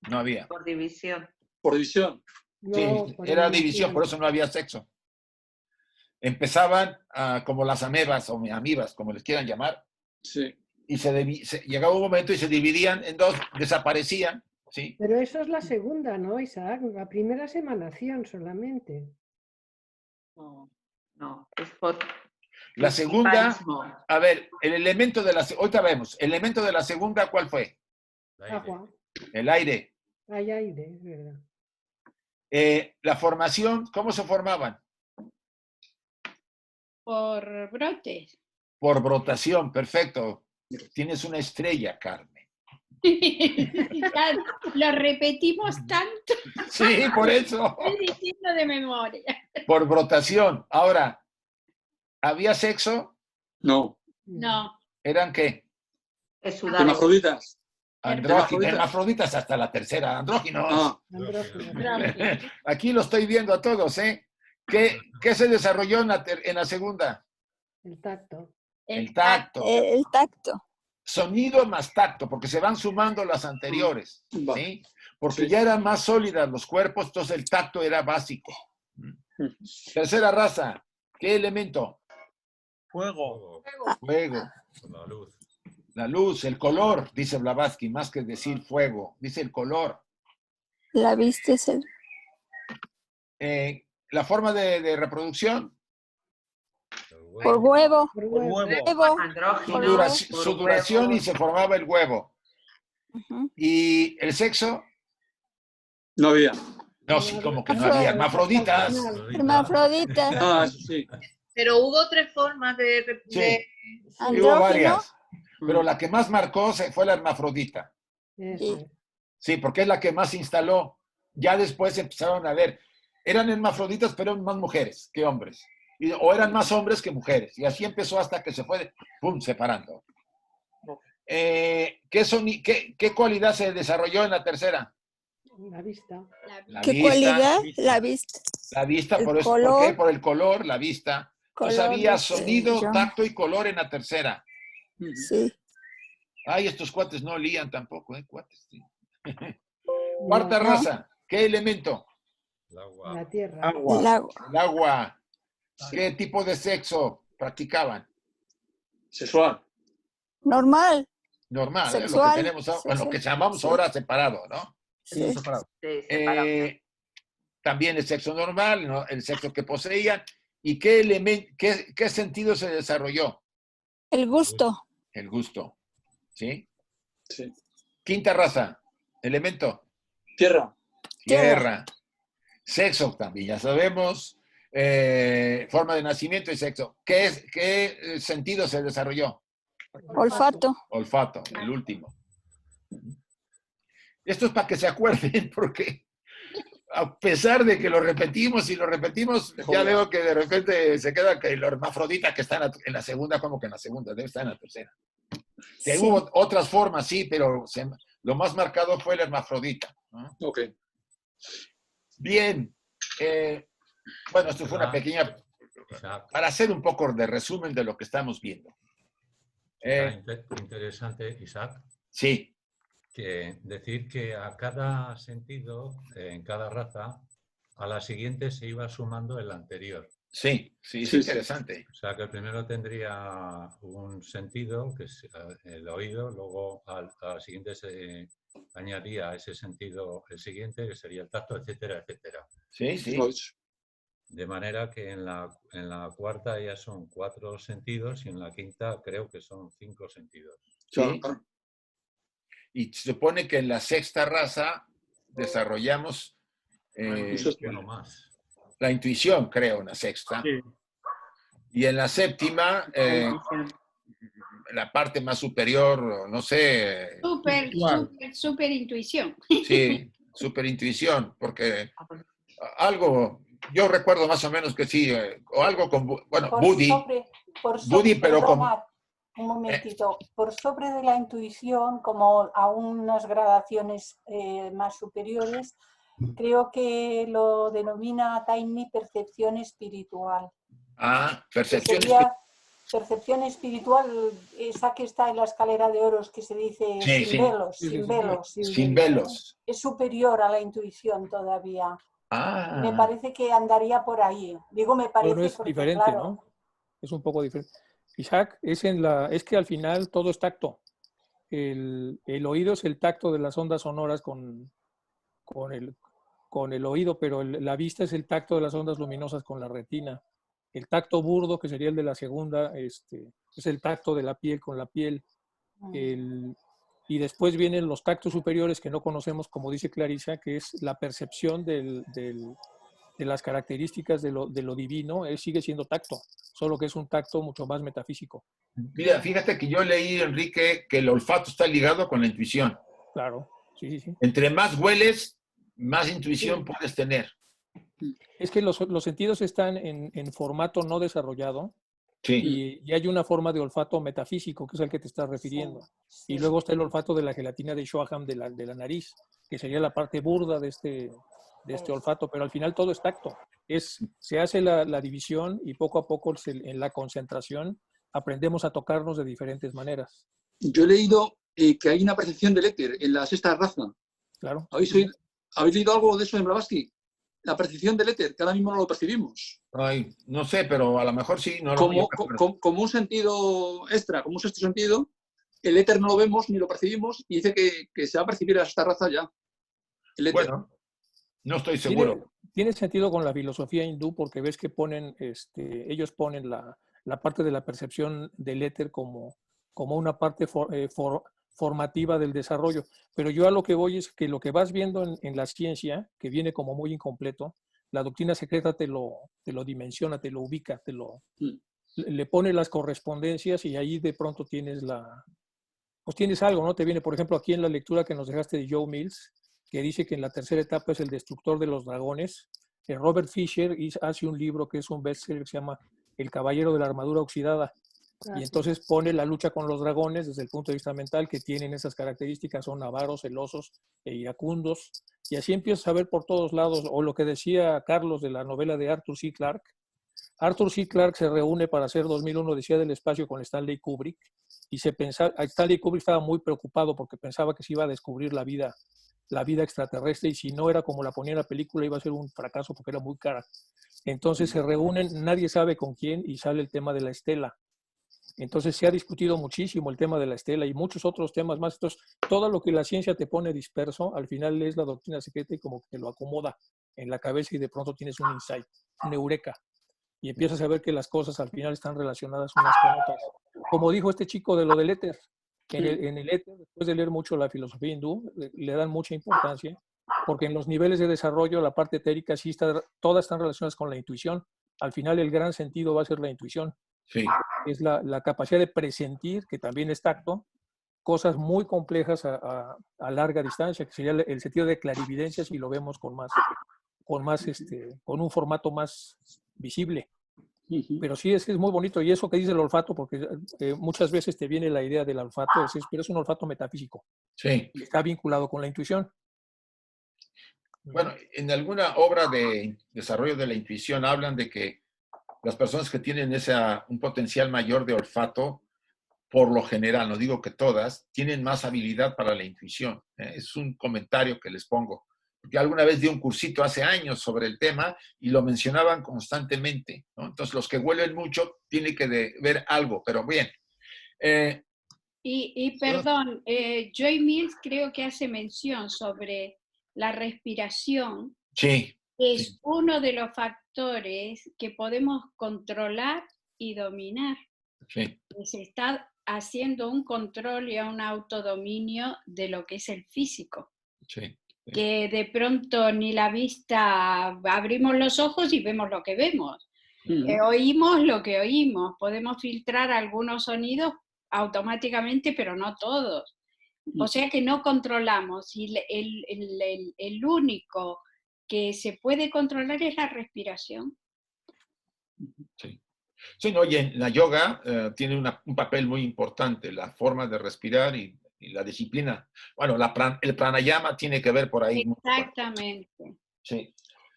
A: No había.
K: Por división.
C: Por división.
A: Sí, era división, por eso no había sexo. Empezaban como las amebas o amibas, como les quieran llamar.
C: Sí.
A: Y llegaba un momento y se dividían en dos, desaparecían. ¿Sí?
F: Pero eso es la segunda, ¿no, Isaac? La primera es emanación solamente.
K: No, es por...
A: La segunda, a ver, el elemento de la... Ahorita vemos, el elemento de la segunda, ¿cuál fue?
F: Agua.
A: El aire.
F: Hay aire, es verdad.
A: La formación, ¿cómo se formaban?
B: Por brotes.
A: Por brotación, perfecto. Tienes una estrella, Carmen.
B: Ya lo repetimos tanto.
A: Sí, por eso.
B: Estoy diciendo de memoria.
A: Por brotación. Ahora, ¿había sexo?
C: No.
B: No.
A: ¿Eran qué?
C: Hermafroditas.
A: Hermafroditas hasta la tercera. Andróginos. Aquí lo estoy viendo a todos, ¿eh? ¿Qué se desarrolló en la segunda?
F: El tacto.
A: El tacto.
N: El tacto.
A: Sonido más tacto, porque se van sumando las anteriores, ¿sí? Porque ya eran más sólidas los cuerpos, entonces el tacto era básico. Tercera raza, ¿qué elemento?
O: Fuego.
A: Fuego.
O: La luz.
A: La luz, el color, dice Blavatsky, más que decir fuego, dice el color.
N: La vista es el...
A: La forma de reproducción.
N: Por huevo.
A: Su duración y se formaba el huevo. ¿Y el sexo?
C: No había.
A: No, sí, como que no había. Hermafroditas.
N: Hermafroditas.
C: Sí.
E: Pero hubo tres formas de...
A: Sí, hubo varias. Pero la que más marcó fue la hermafrodita. Sí, porque es la que más se instaló. Ya después empezaron a ver. Eran hermafroditas, pero eran más mujeres que hombres. O eran más hombres que mujeres. Y así empezó hasta que se fue, ¡pum!, separando. ¿Qué cualidad se desarrolló en la tercera?
F: La vista.
N: ¿Qué cualidad? La vista.
A: La vista,
N: El
A: ¿por qué? Por el color, la vista. Entonces había sonido, tacto y color en la tercera.
N: Sí.
A: Ay, estos cuates no olían tampoco, cuates. Sí. Cuarta raza, ¿qué elemento?
O: El agua.
F: La tierra.
A: El agua. ¿Qué tipo de sexo practicaban?
C: Sexual.
N: Normal.
A: Normal,
N: Sexual.
A: lo que tenemos, lo que llamamos ahora separado, ¿no?
N: Sí.
A: Separado.
K: Sí,
A: También el sexo normal, ¿no? El sexo que poseían. ¿Y qué sentido se desarrolló?
N: El gusto.
A: El gusto. ¿Sí?
C: Sí.
A: Quinta raza, elemento.
C: Tierra.
A: Tierra. Sexo también, ya sabemos. Forma de nacimiento y sexo. ¿Qué sentido se desarrolló?
N: Olfato.
A: Olfato, el último. Esto es para que se acuerden, porque a pesar de que lo repetimos y lo repetimos, ya veo que de repente se queda que el hermafrodita que está en la segunda, como que en la segunda, debe estar en la tercera. Que
C: Sí.
A: hubo otras formas, sí, pero lo más marcado fue el hermafrodita, ¿no?
C: Ok.
A: Bien. Bueno, esto fue una pequeña... Para hacer un poco de resumen de lo que estamos viendo.
O: Interesante, Isaac.
A: Sí.
O: Que decir que a cada sentido, en cada raza, a la siguiente se iba sumando el anterior.
A: Sí, sí, es interesante.
O: O sea, que el primero tendría un sentido, que es el oído, luego a la siguiente se añadía a ese sentido el siguiente, que sería el tacto, etcétera, etcétera.
A: Sí, sí.
O: De manera que en la cuarta ya son 4 sentidos y en la quinta creo que son 5 sentidos.
A: Sí. Y se supone que en la sexta raza desarrollamos
O: más.
A: La intuición, creo, en la sexta.
P: Sí.
A: Y en la séptima, la parte más superior, no sé.
B: Super intuición.
A: Sí, super intuición, porque algo, yo recuerdo más o menos que sí, o algo con, bueno, Buddy, pero con...
L: Un momentito, por sobre de la intuición, como a unas gradaciones más superiores, creo que lo denomina Taimni percepción espiritual.
A: Ah, percepción
L: espiritual. Percepción espiritual, esa que está en la escalera de oros, que se dice sin velos. Es superior a la intuición todavía.
A: Ah.
L: Me parece que andaría por ahí. Digo, me parece
M: bueno, es
L: porque,
M: diferente,
L: claro,
M: ¿no? Es un poco diferente. Isaac, es que al final todo es tacto. El oído es el tacto de las ondas sonoras con el oído, pero la vista es el tacto de las ondas luminosas con la retina. El tacto burdo, que sería el de la segunda, es el tacto de la piel con la piel. Y después vienen los tactos superiores que no conocemos, como dice Clarisa, que es la percepción de las características de lo divino. Sigue siendo tacto, solo que es un tacto mucho más metafísico.
A: Mira, fíjate que yo leí, Enrique, que el olfato está ligado con la intuición.
M: Claro, sí.
A: Entre más hueles, más intuición puedes tener.
M: Es que los sentidos están en formato no desarrollado.
A: Sí.
M: Y hay una forma de olfato metafísico, que es al que te estás refiriendo. Y luego está el olfato de la gelatina de Shoham de la nariz, que sería la parte burda de este olfato, pero al final todo es tacto. Se hace la división y poco a poco en la concentración aprendemos a tocarnos de diferentes maneras.
C: Yo he leído que hay una percepción del éter en la sexta raza.
M: Claro.
C: ¿Habéis leído algo de eso en Blavatsky? La percepción del éter, que ahora mismo no lo percibimos.
A: Ay, no sé, pero a lo mejor sí. No
C: como un sentido extra, como un sexto sentido, el éter no lo vemos ni lo percibimos y dice que se va a percibir a esta raza ya. El éter.
A: Bueno, no estoy seguro.
M: Tiene sentido con la filosofía hindú porque ves que ponen, ellos ponen la parte de la percepción del éter como una parte formativa del desarrollo. Pero yo a lo que voy es que lo que vas viendo en la ciencia, que viene como muy incompleto, la doctrina secreta te lo dimensiona, te lo ubica, le pone las correspondencias y ahí de pronto tienes tienes algo, ¿no? Te viene, por ejemplo, aquí en la lectura que nos dejaste de Joe Mills, que dice que en la tercera etapa es el destructor de los dragones. Robert Fisher hace un libro que es un bestseller que se llama El caballero de la armadura oxidada. Y entonces pone la lucha con los dragones desde el punto de vista mental, que tienen esas características, son avaros, celosos e iracundos. Y así empiezas a ver por todos lados, o lo que decía Carlos de la novela de Arthur C. Clarke. Arthur C. Clarke se reúne para hacer 2001 Odisea del Espacio con Stanley Kubrick. Y Stanley Kubrick estaba muy preocupado porque pensaba que se iba a descubrir la vida extraterrestre, y si no era como la ponía en la película iba a ser un fracaso porque era muy cara. Entonces se reúnen, nadie sabe con quién, y sale el tema de la estela. Entonces se ha discutido muchísimo el tema de la estela y muchos otros temas más. Entonces, todo lo que la ciencia te pone disperso, al final es la doctrina secreta y como que te lo acomoda en la cabeza y de pronto tienes un insight, un eureka. Y empiezas a ver que las cosas al final están relacionadas unas con otras. Como dijo este chico de lo del éter, que en el éter, después de leer mucho la filosofía hindú, le dan mucha importancia, porque en los niveles de desarrollo, la parte etérica, sí todas están relacionadas con la intuición. Al final el gran sentido va a ser la intuición.
A: Sí.
M: Es la capacidad de presentir, que también es tacto, cosas muy complejas a larga distancia, que sería el sentido de clarividencia si lo vemos con un formato más visible. Pero sí, es muy bonito. Y eso que dice el olfato, porque muchas veces te viene la idea del olfato, pero es un olfato metafísico.
A: Sí.
M: Y está vinculado con la intuición.
A: Bueno, en alguna obra de desarrollo de la intuición hablan de que las personas que tienen un potencial mayor de olfato, por lo general, no digo que todas, tienen más habilidad para la intuición. Es un comentario que les pongo. Porque alguna vez di un cursito hace años sobre el tema y lo mencionaban constantemente, ¿no? Entonces, los que huelen mucho tienen que ver algo, pero bien.
B: Perdón, Joy Mills creo que hace mención sobre la respiración.
A: Sí.
B: Es uno de los factores que podemos controlar y dominar.
A: Sí.
B: Se está haciendo un control y un autodominio de lo que es el físico.
A: Sí.
B: Que de pronto ni la vista, abrimos los ojos y vemos lo que vemos. Oímos lo que oímos. Podemos filtrar algunos sonidos automáticamente, pero no todos. O sea que no controlamos. Y el único que se puede controlar es la respiración.
A: Sí. Sí, no, y en la yoga tiene un papel muy importante, la forma de respirar y la disciplina. Bueno, el pranayama tiene que ver por ahí.
B: Exactamente.
A: Sí.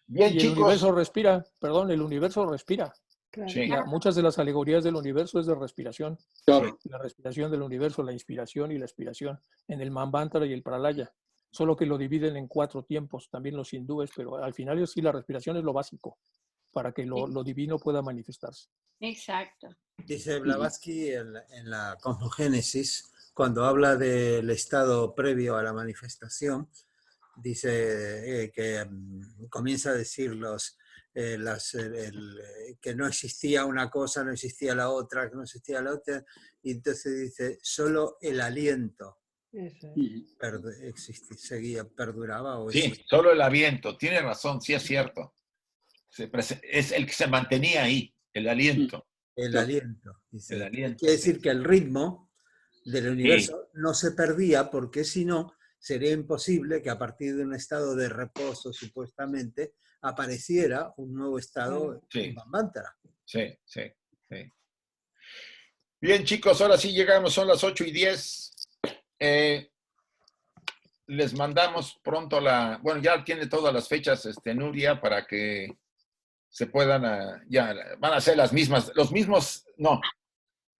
A: Bien,
M: y
A: chicos.
M: El universo respira, el universo respira.
F: Claro.
A: Sí.
M: Muchas de las alegorías del universo es de respiración.
C: Claro.
M: La respiración del universo, la inspiración y la expiración, en el Manvantara y el Pralaya. Solo que lo dividen en 4 tiempos, también los hindúes, pero al final sí la respiración es lo básico para que lo divino pueda manifestarse.
B: Exacto.
H: Dice Blavatsky en la Cosmogénesis, cuando habla del estado previo a la manifestación, dice que comienza a decir que no existía una cosa, no existía la otra, que no existía la otra, y entonces dice, solo el aliento perduraba.
A: Sí, solo el aliento, tiene razón, sí es cierto. Es el que se mantenía ahí, el aliento.
H: El aliento. Dice.
A: El aliento.
H: Quiere decir que el ritmo del universo no se perdía, porque si no, sería imposible que a partir de un estado de reposo, supuestamente, apareciera un nuevo estado en Manvantara.
A: Sí. Bien, chicos, ahora sí llegamos, son las 8:10. Les mandamos pronto bueno, ya tiene todas las fechas, Nuria, para que se puedan, ya van a ser las mismas, no,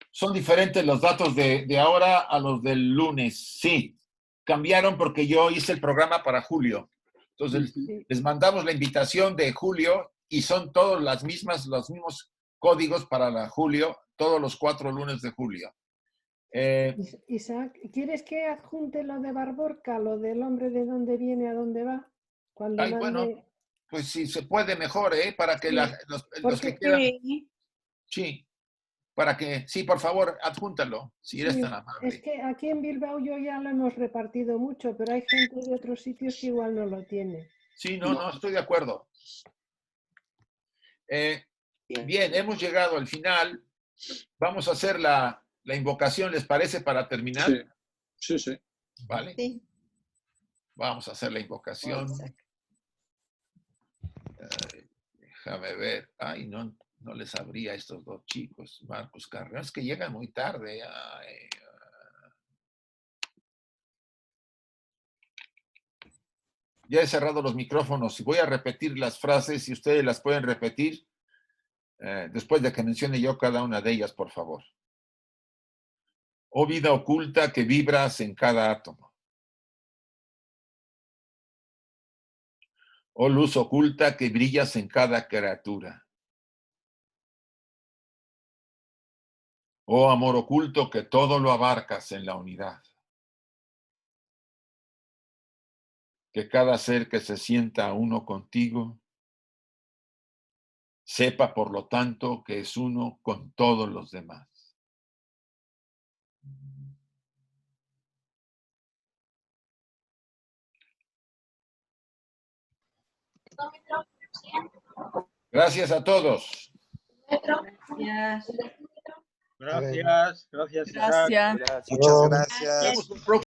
A: son diferentes los datos de ahora a los del lunes, sí, cambiaron porque yo hice el programa para julio, entonces les mandamos la invitación de julio y son todos los mismos códigos para julio, todos los 4 lunes de julio.
F: Isaac, ¿quieres que adjunte lo de Barborca, lo del hombre de dónde viene a dónde va?
A: Bueno, pues si se puede mejor, para que los que quieran. Sí, para que, sí, por favor, adjúntalo, si eres tan amable.
F: Es que aquí en Bilbao yo ya lo hemos repartido mucho, pero hay gente de otros sitios que igual no lo tiene.
A: Sí, no, estoy de acuerdo. Bien, hemos llegado al final. Vamos a hacer la invocación, ¿les parece, para terminar?
C: Sí.
A: ¿Vale?
N: Sí.
A: Vamos a hacer la invocación. Déjame ver. Ay, no les abría a estos 2 chicos. Marcos Carreón, es que llegan muy tarde. Ya he cerrado los micrófonos y voy a repetir las frases, si ustedes las pueden repetir después de que mencione yo cada una de ellas, por favor. Oh vida oculta que vibras en cada átomo. Oh luz oculta que brillas en cada criatura. Oh amor oculto que todo lo abarcas en la unidad. Que cada ser que se sienta uno contigo, sepa por lo tanto que es uno con todos los demás. Gracias a todos.
K: Gracias.
P: Gracias, gracias.
N: Gracias.
G: Muchas gracias.
A: Nos vemos